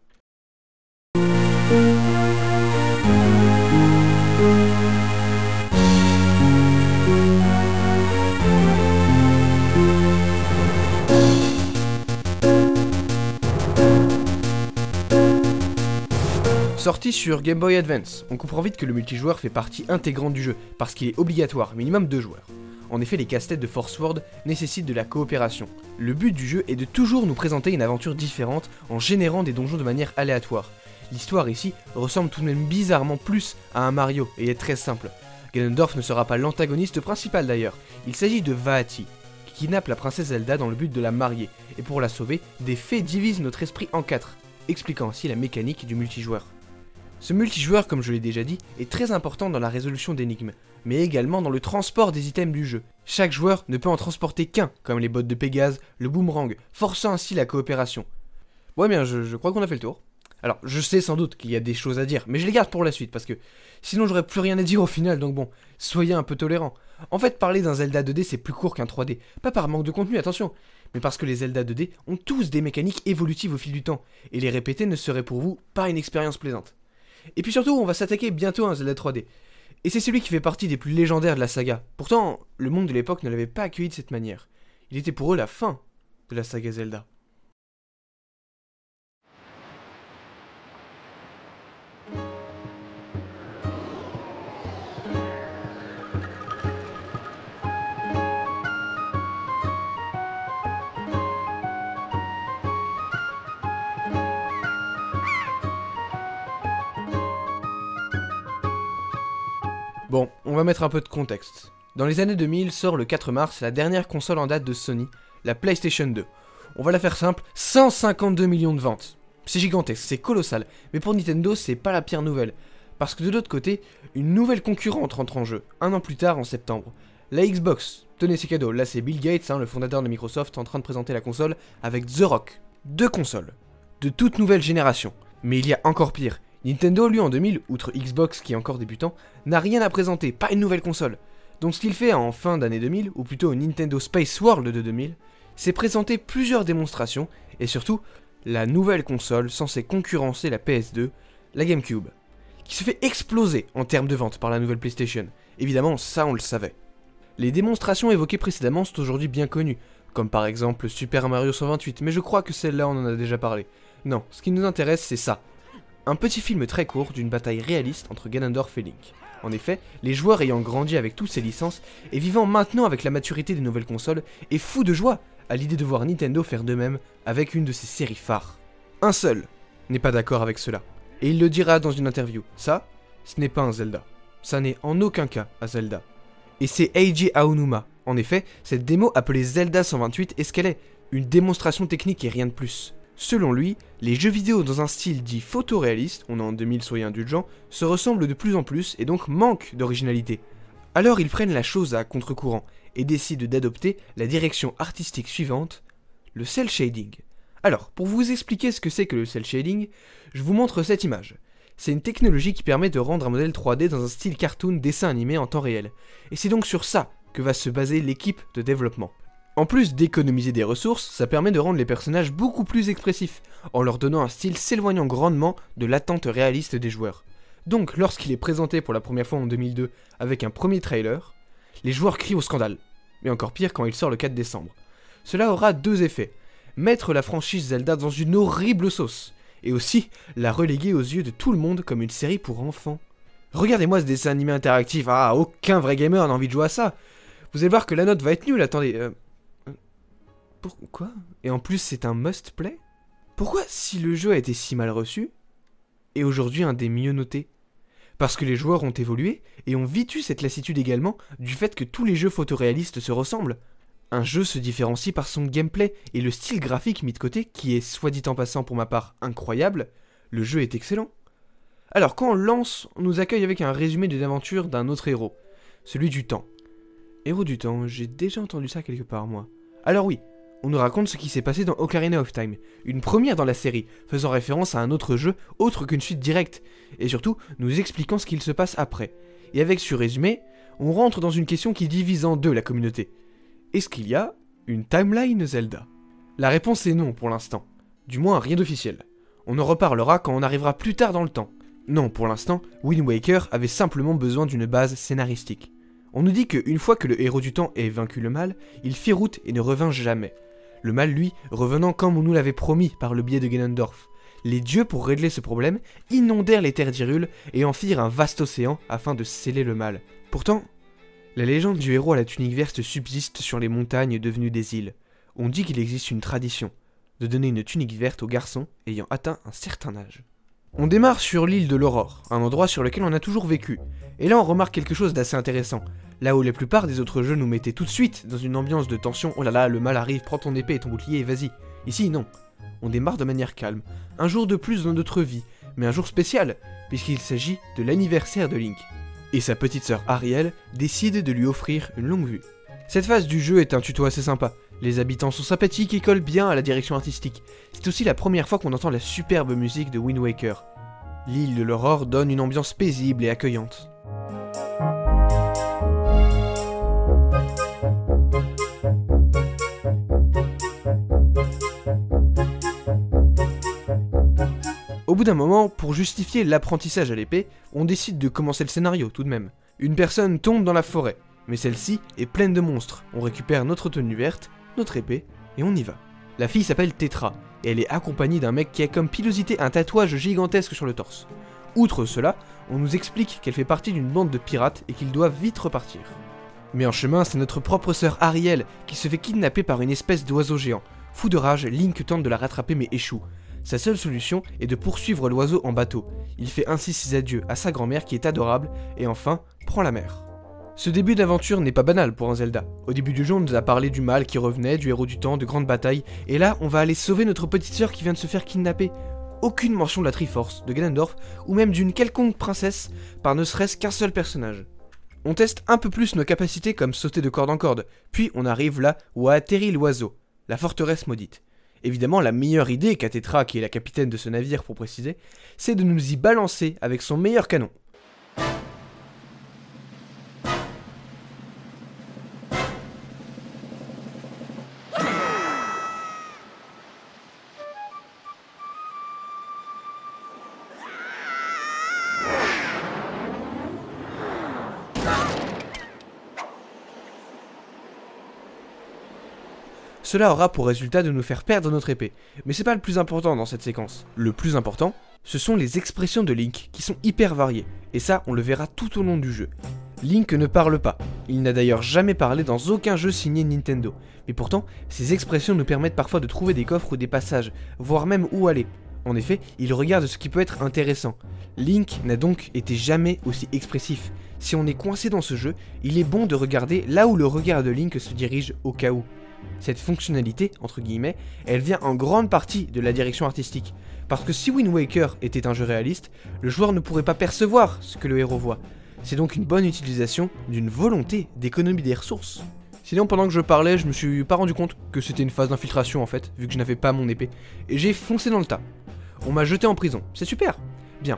Speaker 1: Sorti sur Game Boy Advance, on comprend vite que le multijoueur fait partie intégrante du jeu, parce qu'il est obligatoire, minimum 2 joueurs. En effet, les casse-têtes de Force World nécessitent de la coopération. Le but du jeu est de toujours nous présenter une aventure différente en générant des donjons de manière aléatoire. L'histoire ici ressemble tout de même bizarrement plus à un Mario et est très simple. Ganondorf ne sera pas l'antagoniste principal d'ailleurs, il s'agit de Vaati, qui kidnappe la princesse Zelda dans le but de la marier, et pour la sauver, des fées divisent notre esprit en 4, expliquant ainsi la mécanique du multijoueur. Ce multijoueur, comme je l'ai déjà dit, est très important dans la résolution d'énigmes, mais également dans le transport des items du jeu. Chaque joueur ne peut en transporter qu'un, comme les bottes de Pégase, le boomerang, forçant ainsi la coopération. Ouais bien, je crois qu'on a fait le tour. Alors, je sais sans doute qu'il y a des choses à dire, mais je les garde pour la suite, parce que sinon j'aurais plus rien à dire au final, donc bon, soyez un peu tolérants. En fait, parler d'un Zelda 2D c'est plus court qu'un 3D, pas par manque de contenu, attention, mais parce que les Zelda 2D ont tous des mécaniques évolutives au fil du temps, et les répéter ne serait pour vous pas une expérience plaisante. Et puis surtout, on va s'attaquer bientôt à un Zelda 3D, et c'est celui qui fait partie des plus légendaires de la saga. Pourtant, le monde de l'époque ne l'avait pas accueilli de cette manière. Il était pour eux la fin de la saga Zelda. Bon, on va mettre un peu de contexte. Dans les années 2000 sort le 4 mars la dernière console en date de Sony, la PlayStation 2. On va la faire simple, 152 millions de ventes. C'est gigantesque, c'est colossal, mais pour Nintendo c'est pas la pire nouvelle. Parce que de l'autre côté, une nouvelle concurrente entre en jeu, un an plus tard en septembre. La Xbox, tenez ses cadeaux, là c'est Bill Gates, le fondateur de Microsoft, en train de présenter la console avec The Rock. 2 consoles, de toute nouvelle génération. Mais il y a encore pire. Nintendo, lui, en 2000, outre Xbox qui est encore débutant, n'a rien à présenter, pas une nouvelle console. Donc ce qu'il fait en fin d'année 2000, ou plutôt au Nintendo Space World de 2000, c'est présenter plusieurs démonstrations, et surtout, la nouvelle console censée concurrencer la PS2, la GameCube, qui se fait exploser en termes de vente par la nouvelle PlayStation. Évidemment, ça on le savait. Les démonstrations évoquées précédemment sont aujourd'hui bien connues, comme par exemple Super Mario 128, mais je crois que celle-là on en a déjà parlé. Non, ce qui nous intéresse c'est ça. Un petit film très court d'une bataille réaliste entre Ganondorf et Link. En effet, les joueurs ayant grandi avec toutes ces licences et vivant maintenant avec la maturité des nouvelles consoles est fou de joie à l'idée de voir Nintendo faire de même avec une de ses séries phares. Un seul n'est pas d'accord avec cela, et il le dira dans une interview. Ça, ce n'est pas un Zelda. Ça n'est en aucun cas un Zelda. Et c'est Eiji Aonuma. En effet, cette démo appelée Zelda 128 est ce qu'elle est, une démonstration technique et rien de plus. Selon lui, les jeux vidéo dans un style dit photoréaliste, on est en 2000 soyez indulgents, se ressemblent de plus en plus et donc manquent d'originalité. Alors ils prennent la chose à contre-courant et décident d'adopter la direction artistique suivante, le cel shading. Alors, pour vous expliquer ce que c'est que le cel shading, je vous montre cette image. C'est une technologie qui permet de rendre un modèle 3D dans un style cartoon dessin animé en temps réel. Et c'est donc sur ça que va se baser l'équipe de développement. En plus d'économiser des ressources, ça permet de rendre les personnages beaucoup plus expressifs, en leur donnant un style s'éloignant grandement de l'attente réaliste des joueurs. Donc, lorsqu'il est présenté pour la première fois en 2002 avec un premier trailer, les joueurs crient au scandale. Mais encore pire quand il sort le 4 décembre. Cela aura 2 effets. Mettre la franchise Zelda dans une horrible sauce, et aussi la reléguer aux yeux de tout le monde comme une série pour enfants. Regardez-moi ce dessin animé interactif, aucun vrai gamer n'a envie de jouer à ça. Vous allez voir que la note va être nulle, attendez, Pourquoi ? Et en plus c'est un must-play ? Pourquoi, si le jeu a été si mal reçu, est aujourd'hui un des mieux notés ? Parce que les joueurs ont évolué, et ont vite eu cette lassitude également du fait que tous les jeux photoréalistes se ressemblent. Un jeu se différencie par son gameplay, et le style graphique mis de côté, qui est soit dit en passant pour ma part incroyable, le jeu est excellent. Alors quand on lance, on nous accueille avec un résumé d'une aventure d'un autre héros, celui du temps. Héros du temps, j'ai déjà entendu ça quelque part moi. Alors oui, on nous raconte ce qui s'est passé dans Ocarina of Time, une première dans la série, faisant référence à un autre jeu autre qu'une suite directe, et surtout nous expliquant ce qu'il se passe après. Et avec ce résumé, on rentre dans une question qui divise en deux la communauté. Est-ce qu'il y a une timeline Zelda ? La réponse est non pour l'instant, du moins rien d'officiel. On en reparlera quand on arrivera plus tard dans le temps. Non, pour l'instant, Wind Waker avait simplement besoin d'une base scénaristique. On nous dit qu'une fois que le héros du temps ait vaincu le mal, il fit route et ne revint jamais. Le mal, lui, revenant comme on nous l'avait promis par le biais de Ganondorf. Les dieux, pour régler ce problème, inondèrent les terres d'Hyrule et en firent un vaste océan afin de sceller le mal. Pourtant, la légende du héros à la tunique verte subsiste sur les montagnes devenues des îles. On dit qu'il existe une tradition de donner une tunique verte aux garçons ayant atteint un certain âge. On démarre sur l'île de l'Aurore, un endroit sur lequel on a toujours vécu. Et là on remarque quelque chose d'assez intéressant. Là où la plupart des autres jeux nous mettaient tout de suite dans une ambiance de tension, oh là là, le mal arrive, prends ton épée et ton bouclier et vas-y. Ici non. On démarre de manière calme. Un jour de plus dans notre vie, mais un jour spécial, puisqu'il s'agit de l'anniversaire de Link. Et sa petite sœur Ariel décide de lui offrir une longue vue. Cette phase du jeu est un tuto assez sympa. Les habitants sont sympathiques et collent bien à la direction artistique. C'est aussi la première fois qu'on entend la superbe musique de Wind Waker. L'île de l'Aurore donne une ambiance paisible et accueillante. Au bout d'un moment, pour justifier l'apprentissage à l'épée, on décide de commencer le scénario tout de même. Une personne tombe dans la forêt, mais celle-ci est pleine de monstres. On récupère notre tenue verte, notre épée, et on y va. La fille s'appelle Tetra, et elle est accompagnée d'un mec qui a comme pilosité un tatouage gigantesque sur le torse. Outre cela, on nous explique qu'elle fait partie d'une bande de pirates et qu'ils doivent vite repartir. Mais en chemin, c'est notre propre sœur Ariel qui se fait kidnapper par une espèce d'oiseau géant. Fou de rage, Link tente de la rattraper mais échoue. Sa seule solution est de poursuivre l'oiseau en bateau. Il fait ainsi ses adieux à sa grand-mère qui est adorable, et enfin, prend la mer. Ce début d'aventure n'est pas banal pour un Zelda. Au début du jeu, on nous a parlé du mal qui revenait, du héros du temps, de grandes batailles, et là, on va aller sauver notre petite sœur qui vient de se faire kidnapper. Aucune mention de la Triforce, de Ganondorf, ou même d'une quelconque princesse, par ne serait-ce qu'un seul personnage. On teste un peu plus nos capacités comme sauter de corde en corde, puis on arrive là où a atterri l'oiseau, la forteresse maudite. Évidemment, la meilleure idée qu'a Tetra, qui est la capitaine de ce navire pour préciser, c'est de nous y balancer avec son meilleur canon. Cela aura pour résultat de nous faire perdre notre épée, mais c'est pas le plus important dans cette séquence. Le plus important, ce sont les expressions de Link, qui sont hyper variées, et ça on le verra tout au long du jeu. Link ne parle pas, il n'a d'ailleurs jamais parlé dans aucun jeu signé Nintendo, mais pourtant, ses expressions nous permettent parfois de trouver des coffres ou des passages, voire même où aller. En effet, il regarde ce qui peut être intéressant. Link n'a donc été jamais aussi expressif. Si on est coincé dans ce jeu, il est bon de regarder là où le regard de Link se dirige au cas où. Cette fonctionnalité, entre guillemets, elle vient en grande partie de la direction artistique. Parce que si Wind Waker était un jeu réaliste, le joueur ne pourrait pas percevoir ce que le héros voit. C'est donc une bonne utilisation d'une volonté d'économie des ressources. Sinon, pendant que je parlais, je me suis pas rendu compte que c'était une phase d'infiltration en fait, vu que je n'avais pas mon épée. Et j'ai foncé dans le tas. On m'a jeté en prison, c'est super. Bien.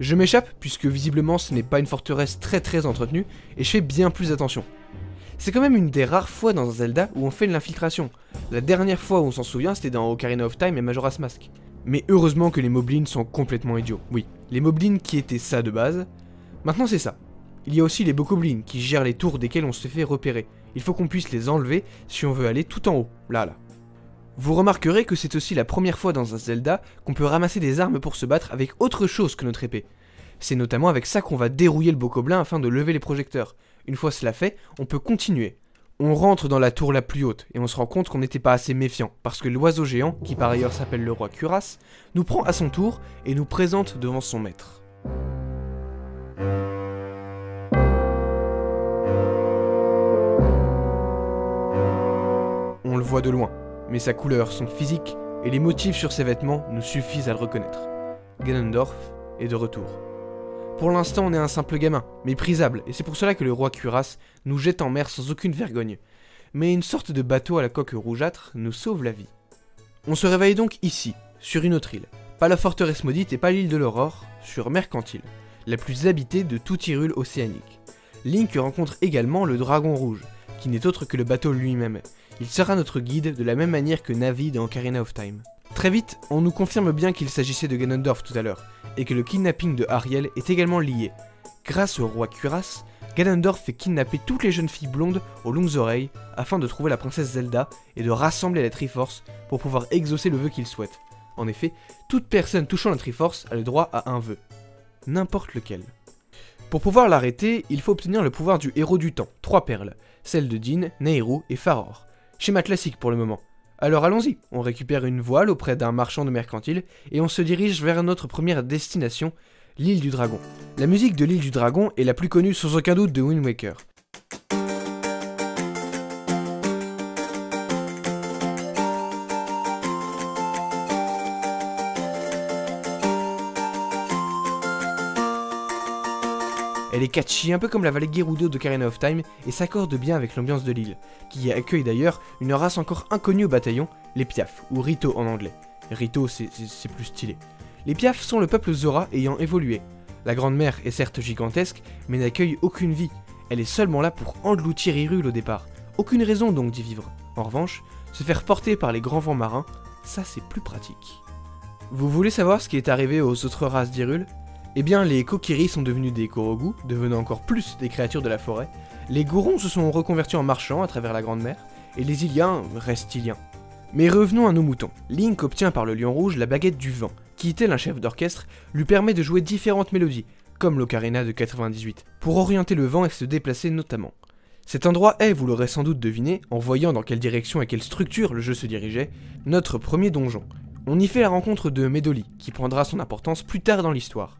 Speaker 1: Je m'échappe, puisque visiblement ce n'est pas une forteresse très entretenue, et je fais bien plus attention. C'est quand même une des rares fois dans un Zelda où on fait de l'infiltration. La dernière fois où on s'en souvient, c'était dans Ocarina of Time et Majora's Mask. Mais heureusement que les moblins sont complètement idiots. Oui, les moblins qui étaient ça de base, maintenant c'est ça. Il y a aussi les bokoblins qui gèrent les tours desquelles on se fait repérer. Il faut qu'on puisse les enlever si on veut aller tout en haut, là. Vous remarquerez que c'est aussi la première fois dans un Zelda qu'on peut ramasser des armes pour se battre avec autre chose que notre épée. C'est notamment avec ça qu'on va dérouiller le bokoblin afin de lever les projecteurs. Une fois cela fait, on peut continuer. On rentre dans la tour la plus haute et on se rend compte qu'on n'était pas assez méfiant parce que l'oiseau géant, qui par ailleurs s'appelle le roi Cuirasse, nous prend à son tour et nous présente devant son maître. On le voit de loin, mais sa couleur, son physique et les motifs sur ses vêtements nous suffisent à le reconnaître. Ganondorf est de retour. Pour l'instant, on est un simple gamin, méprisable, et c'est pour cela que le roi Cuirasse nous jette en mer sans aucune vergogne. Mais une sorte de bateau à la coque rougeâtre nous sauve la vie. On se réveille donc ici, sur une autre île. Pas la forteresse maudite et pas l'île de l'Aurore, sur Mercantile, la plus habitée de toute Hyrule océanique. Link rencontre également le dragon rouge, qui n'est autre que le bateau lui-même. Il sera notre guide de la même manière que Navi dans Ocarina of Time. Très vite, on nous confirme bien qu'il s'agissait de Ganondorf tout à l'heure, et que le kidnapping de Ariel est également lié. Grâce au roi Cuirasse, Ganondorf fait kidnapper toutes les jeunes filles blondes aux longues oreilles afin de trouver la princesse Zelda et de rassembler la Triforce pour pouvoir exaucer le vœu qu'il souhaite. En effet, toute personne touchant la Triforce a le droit à un vœu. N'importe lequel. Pour pouvoir l'arrêter, il faut obtenir le pouvoir du héros du temps, 3 perles, celles de Din, Nehru et Faror. Schéma classique pour le moment. Alors allons-y, on récupère une voile auprès d'un marchand de mercantile et on se dirige vers notre première destination, l'île du Dragon. La musique de l'île du Dragon est la plus connue sans aucun doute de Wind Waker. Elle est catchy, un peu comme la vallée Gerudo de Ocarina of Time, et s'accorde bien avec l'ambiance de l'île, qui accueille d'ailleurs une race encore inconnue au bataillon, les Piaf, ou Rito en anglais. Rito, c'est plus stylé. Les Piaf sont le peuple Zora ayant évolué. La Grande Mer est certes gigantesque, mais n'accueille aucune vie. Elle est seulement là pour engloutir Hyrule au départ. Aucune raison donc d'y vivre. En revanche, se faire porter par les grands vents marins, ça c'est plus pratique. Vous voulez savoir ce qui est arrivé aux autres races d'Hyrule ? Eh bien, les Kokiri sont devenus des Korogu, devenant encore plus des créatures de la forêt. Les Gorons se sont reconvertis en marchands à travers la Grande Mer, et les Iliens restent Iliens. Mais revenons à nos moutons. Link obtient par le Lion Rouge la baguette du vent, qui, tel un chef d'orchestre, lui permet de jouer différentes mélodies, comme l'Ocarina de 98, pour orienter le vent et se déplacer notamment. Cet endroit est, vous l'aurez sans doute deviné, en voyant dans quelle direction et quelle structure le jeu se dirigeait, notre premier donjon. On y fait la rencontre de Medoli, qui prendra son importance plus tard dans l'histoire.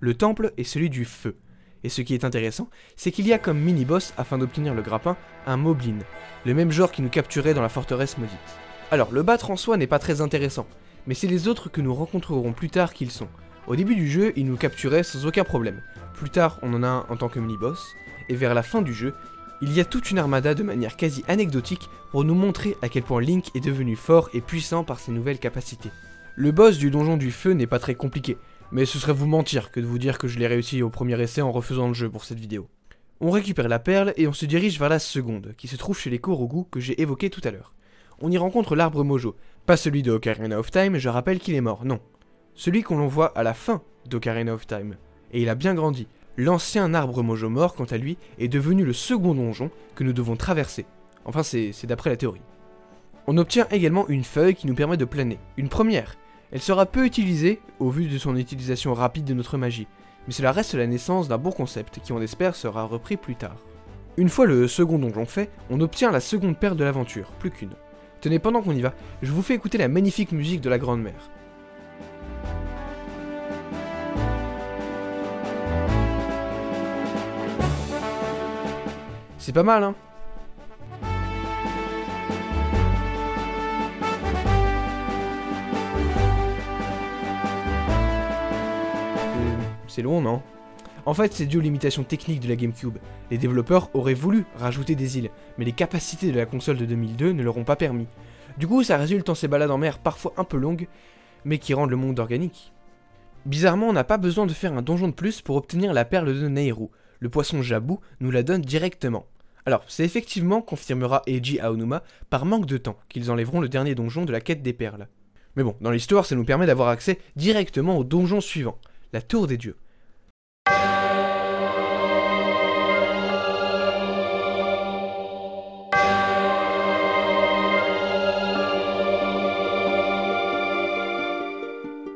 Speaker 1: Le temple est celui du feu. Et ce qui est intéressant, c'est qu'il y a comme mini-boss, afin d'obtenir le grappin, un moblin, le même genre qui nous capturait dans la forteresse maudite. Alors, le battre en soi n'est pas très intéressant, mais c'est les autres que nous rencontrerons plus tard qu'ils sont. Au début du jeu, ils nous capturaient sans aucun problème. Plus tard, on en a un en tant que mini-boss, et vers la fin du jeu, il y a toute une armada de manière quasi anecdotique pour nous montrer à quel point Link est devenu fort et puissant par ses nouvelles capacités. Le boss du donjon du feu n'est pas très compliqué, mais ce serait vous mentir que de vous dire que je l'ai réussi au premier essai en refaisant le jeu pour cette vidéo. On récupère la perle et on se dirige vers la seconde, qui se trouve chez les Korogu que j'ai évoqué tout à l'heure. On y rencontre l'arbre Mojo, pas celui de Ocarina of Time, je rappelle qu'il est mort, non. Celui qu'on voit à la fin d'Ocarina of Time, et il a bien grandi. L'ancien arbre Mojo mort, quant à lui, est devenu le second donjon que nous devons traverser. Enfin, c'est d'après la théorie. On obtient également une feuille qui nous permet de planer, une première. Elle sera peu utilisée, au vu de son utilisation rapide de notre magie, mais cela reste la naissance d'un bon concept qui on espère sera repris plus tard. Une fois le second donjon fait, on obtient la seconde perle de l'aventure, plus qu'une. Tenez, pendant qu'on y va, je vous fais écouter la magnifique musique de la Grande Mer. C'est pas mal, hein ? C'est long, non? En fait, c'est dû aux limitations techniques de la GameCube. Les développeurs auraient voulu rajouter des îles, mais les capacités de la console de 2002 ne leur ont pas permis. Du coup, ça résulte en ces balades en mer parfois un peu longues, mais qui rendent le monde organique. Bizarrement, on n'a pas besoin de faire un donjon de plus pour obtenir la perle de Nehru. Le poisson Jabou nous la donne directement. Alors, c'est effectivement, confirmera Eiji Aonuma, par manque de temps, qu'ils enlèveront le dernier donjon de la quête des perles. Mais bon, dans l'histoire, ça nous permet d'avoir accès directement au donjon suivant, la Tour des Dieux.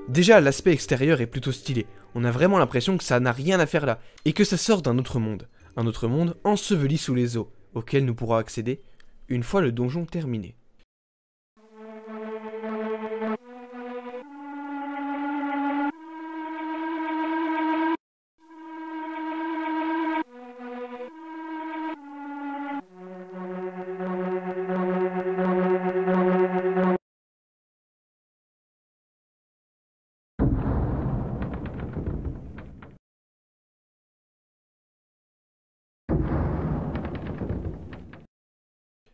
Speaker 1: Déjà, l'aspect extérieur est plutôt stylé. On a vraiment l'impression que ça n'a rien à faire là, et que ça sort d'un autre monde. Un autre monde enseveli sous les eaux, auquel nous pourrons accéder une fois le donjon terminé.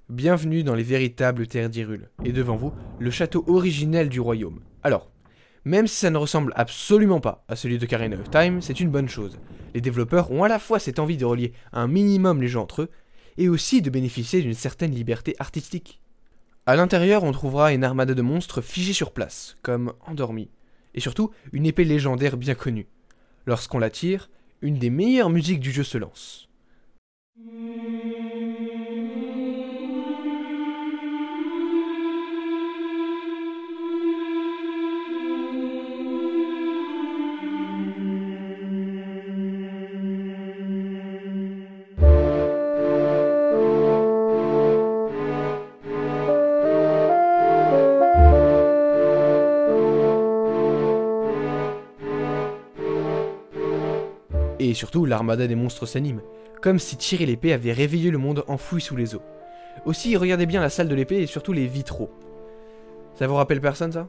Speaker 1: Bienvenue dans les véritables terres d'Hyrule, et devant vous, le château originel du royaume. Alors, même si ça ne ressemble absolument pas à celui de Ocarina of Time, c'est une bonne chose. Les développeurs ont à la fois cette envie de relier un minimum les jeux entre eux, et aussi de bénéficier d'une certaine liberté artistique. À l'intérieur, on trouvera une armada de monstres figés sur place, comme endormis, et surtout une épée légendaire bien connue. Lorsqu'on la tire, une des meilleures musiques du jeu se lance. Et surtout, l'armada des monstres s'anime, comme si tirer l'épée avait réveillé le monde enfoui sous les eaux. Aussi, regardez bien la salle de l'épée et surtout les vitraux. Ça vous rappelle personne, ça?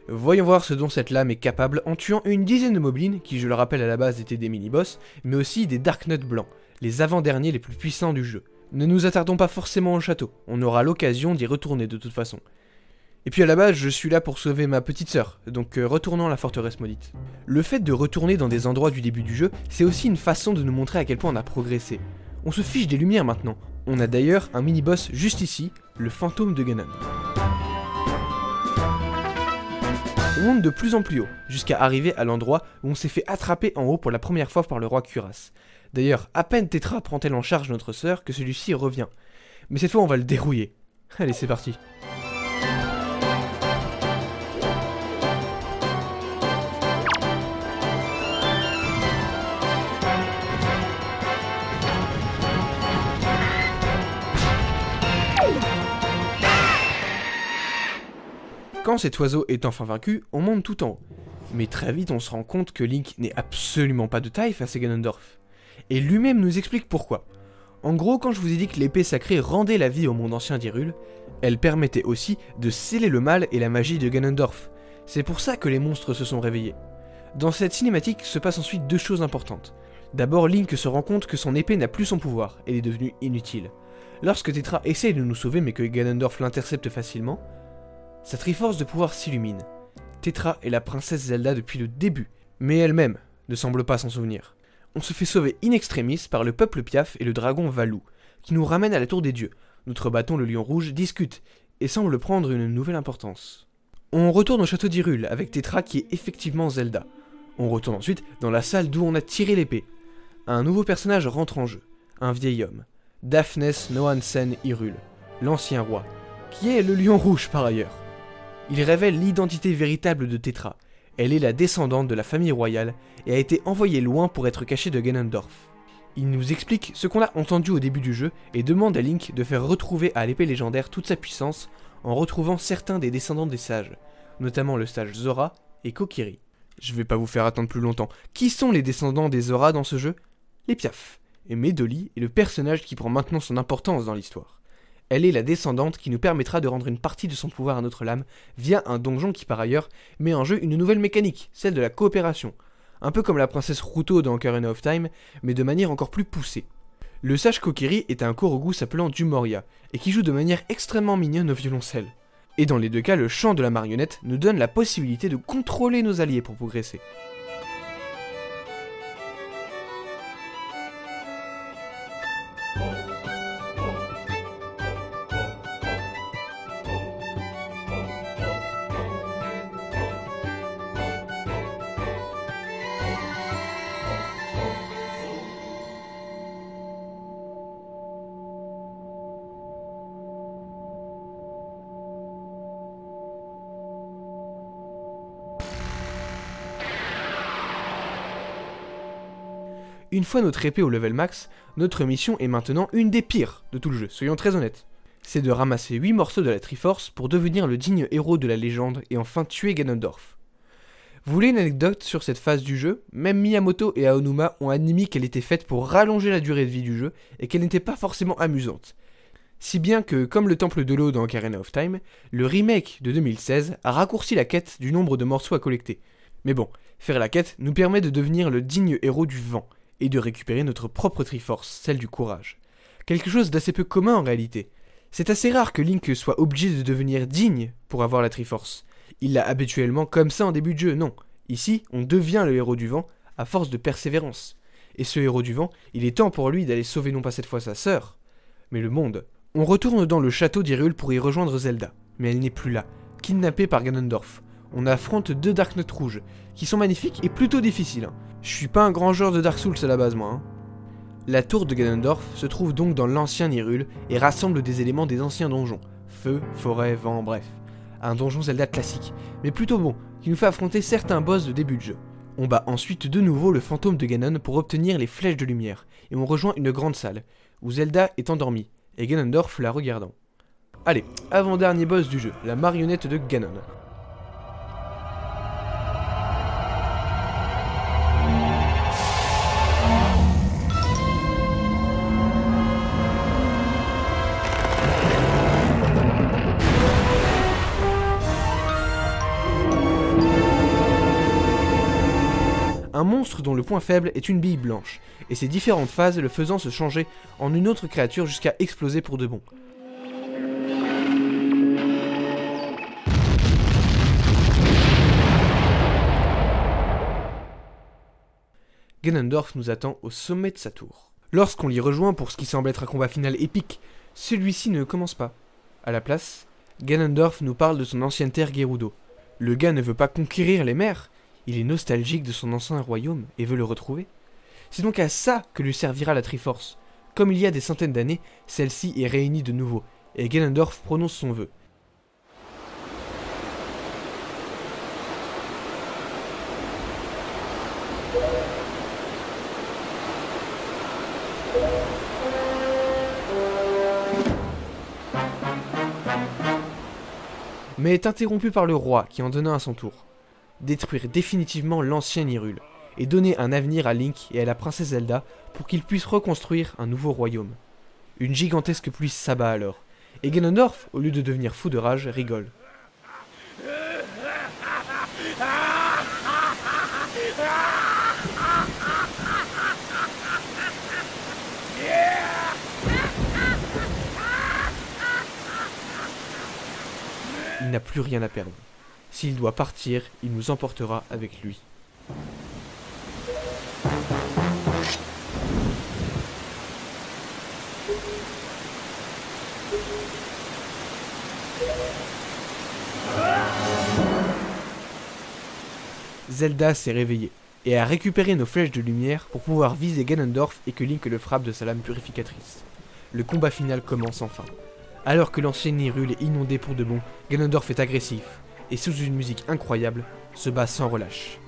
Speaker 1: Voyons voir ce dont cette lame est capable en tuant une dizaine de moblins, qui je le rappelle à la base étaient des mini-boss, mais aussi des Darknut blancs, les avant-derniers les plus puissants du jeu. Ne nous attardons pas forcément au château, on aura l'occasion d'y retourner de toute façon. Et puis à la base, je suis là pour sauver ma petite sœur, donc retournons à la forteresse maudite. Le fait de retourner dans des endroits du début du jeu, c'est aussi une façon de nous montrer à quel point on a progressé. On se fiche des lumières maintenant. On a d'ailleurs un mini-boss juste ici, le fantôme de Ganon. On monte de plus en plus haut, jusqu'à arriver à l'endroit où on s'est fait attraper en haut pour la première fois par le roi Cuirass. D'ailleurs, à peine Tetra prend-elle en charge notre sœur que celui-ci revient. Mais cette fois on va le dérouiller. Allez, c'est parti. Quand cet oiseau est enfin vaincu, on monte tout en haut. Mais très vite on se rend compte que Link n'est absolument pas de taille face à Ganondorf. Et lui-même nous explique pourquoi. En gros, quand je vous ai dit que l'épée sacrée rendait la vie au monde ancien d'Hyrule, elle permettait aussi de sceller le mal et la magie de Ganondorf. C'est pour ça que les monstres se sont réveillés. Dans cette cinématique se passent ensuite deux choses importantes. D'abord, Link se rend compte que son épée n'a plus son pouvoir, elle est devenue inutile. Lorsque Tetra essaye de nous sauver mais que Ganondorf l'intercepte facilement, sa Triforce de pouvoir s'illumine. Tetra est la princesse Zelda depuis le début, mais elle-même ne semble pas s'en souvenir. On se fait sauver in extremis par le peuple Piaf et le dragon Valou, qui nous ramène à la tour des dieux. Notre bâton, le lion rouge, discute, et semble prendre une nouvelle importance. On retourne au château d'Hyrule, avec Tetra qui est effectivement Zelda. On retourne ensuite dans la salle d'où on a tiré l'épée. Un nouveau personnage rentre en jeu, un vieil homme, Daphnes Nohansen Hyrule, l'ancien roi, qui est le lion rouge par ailleurs. Il révèle l'identité véritable de Tetra. Elle est la descendante de la famille royale et a été envoyée loin pour être cachée de Ganondorf. Il nous explique ce qu'on a entendu au début du jeu et demande à Link de faire retrouver à l'épée légendaire toute sa puissance en retrouvant certains des descendants des sages, notamment le sage Zora et Kokiri. Je vais pas vous faire attendre plus longtemps. Qui sont les descendants des Zora dans ce jeu? Les Piaf. Et Medoli est le personnage qui prend maintenant son importance dans l'histoire. Elle est la descendante qui nous permettra de rendre une partie de son pouvoir à notre lame via un donjon qui par ailleurs met en jeu une nouvelle mécanique, celle de la coopération. Un peu comme la princesse Ruto dans Ocarina of Time, mais de manière encore plus poussée. Le sage Kokiri est un Korogu s'appelant Dumoria, et qui joue de manière extrêmement mignonne au violoncelle. Et dans les deux cas, le chant de la marionnette nous donne la possibilité de contrôler nos alliés pour progresser. Une fois notre épée au level max, notre mission est maintenant une des pires de tout le jeu, soyons très honnêtes. C'est de ramasser 8 morceaux de la Triforce pour devenir le digne héros de la légende et enfin tuer Ganondorf. Vous voulez une anecdote sur cette phase du jeu? Même Miyamoto et Aonuma ont admis qu'elle était faite pour rallonger la durée de vie du jeu et qu'elle n'était pas forcément amusante. Si bien que, comme le temple de l'eau dans Ocarina of Time, le remake de 2016 a raccourci la quête du nombre de morceaux à collecter. Mais bon, faire la quête nous permet de devenir le digne héros du vent, et de récupérer notre propre Triforce, celle du courage. Quelque chose d'assez peu commun en réalité. C'est assez rare que Link soit obligé de devenir digne pour avoir la Triforce. Il l'a habituellement comme ça en début de jeu, non. Ici, on devient le héros du vent à force de persévérance. Et ce héros du vent, il est temps pour lui d'aller sauver non pas cette fois sa sœur, mais le monde. On retourne dans le château d'Hyrule pour y rejoindre Zelda, mais elle n'est plus là, kidnappée par Ganondorf. On affronte deux Darknut rouges, qui sont magnifiques et plutôt difficiles. Je suis pas un grand joueur de Dark Souls à la base moi. La tour de Ganondorf se trouve donc dans l'ancien Hyrule et rassemble des éléments des anciens donjons. Feu, forêt, vent, bref. Un donjon Zelda classique, mais plutôt bon, qui nous fait affronter certains boss de début de jeu. On bat ensuite de nouveau le fantôme de Ganon pour obtenir les flèches de lumière, et on rejoint une grande salle, où Zelda est endormie, et Ganondorf la regardant. Allez, avant-dernier boss du jeu, la marionnette de Ganon. un monstre dont le point faible est une bille blanche, et ses différentes phases le faisant se changer en une autre créature jusqu'à exploser pour de bon. Ganondorf nous attend au sommet de sa tour. Lorsqu'on l'y rejoint pour ce qui semble être un combat final épique, celui-ci ne commence pas. À la place, Ganondorf nous parle de son ancienne terre Gerudo. Le gars ne veut pas conquérir les mers, il est nostalgique de son ancien royaume et veut le retrouver. C'est donc à ça que lui servira la Triforce. Comme il y a des centaines d'années, celle-ci est réunie de nouveau, et Ganondorf prononce son vœu. Mais est interrompu par le roi qui en donna à son tour. Détruire définitivement l'ancien Hyrule, et donner un avenir à Link et à la princesse Zelda pour qu'ils puissent reconstruire un nouveau royaume. Une gigantesque pluie s'abat alors, et Ganondorf, au lieu de devenir fou de rage, rigole. Il n'a plus rien à perdre. S'il doit partir, il nous emportera avec lui. Zelda s'est réveillée et a récupéré nos flèches de lumière pour pouvoir viser Ganondorf et que Link le frappe de sa lame purificatrice. Le combat final commence enfin. Alors que l'ancienne Hyrule est inondée pour de bon, Ganondorf est agressif et sous une musique incroyable, se bat sans relâche.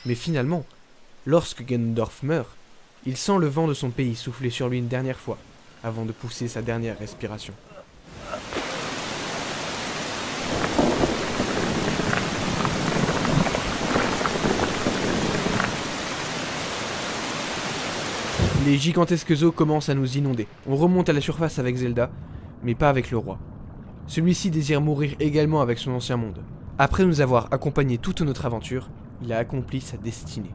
Speaker 1: Mais finalement, lorsque Ganondorf meurt, il sent le vent de son pays souffler sur lui une dernière fois, avant de pousser sa dernière respiration. Les gigantesques eaux commencent à nous inonder. On remonte à la surface avec Zelda, mais pas avec le roi. Celui-ci désire mourir également avec son ancien monde. Après nous avoir accompagnés toute notre aventure, il a accompli sa destinée.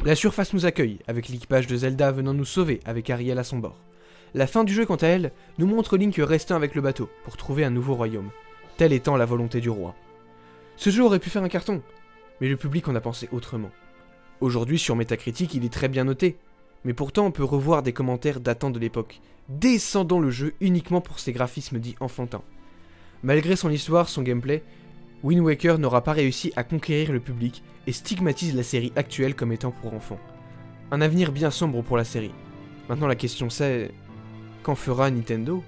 Speaker 1: La surface nous accueille, avec l'équipage de Zelda venant nous sauver avec Ariel à son bord. La fin du jeu, quant à elle, nous montre Link restant avec le bateau pour trouver un nouveau royaume, telle étant la volonté du roi. Ce jeu aurait pu faire un carton, mais le public en a pensé autrement. Aujourd'hui, sur Metacritic, il est très bien noté, mais pourtant on peut revoir des commentaires datant de l'époque, descendant le jeu uniquement pour ses graphismes dits enfantins. Malgré son histoire, son gameplay, Wind Waker n'aura pas réussi à conquérir le public et stigmatise la série actuelle comme étant pour enfants. Un avenir bien sombre pour la série. Maintenant la question c'est... Qu'en fera Nintendo ?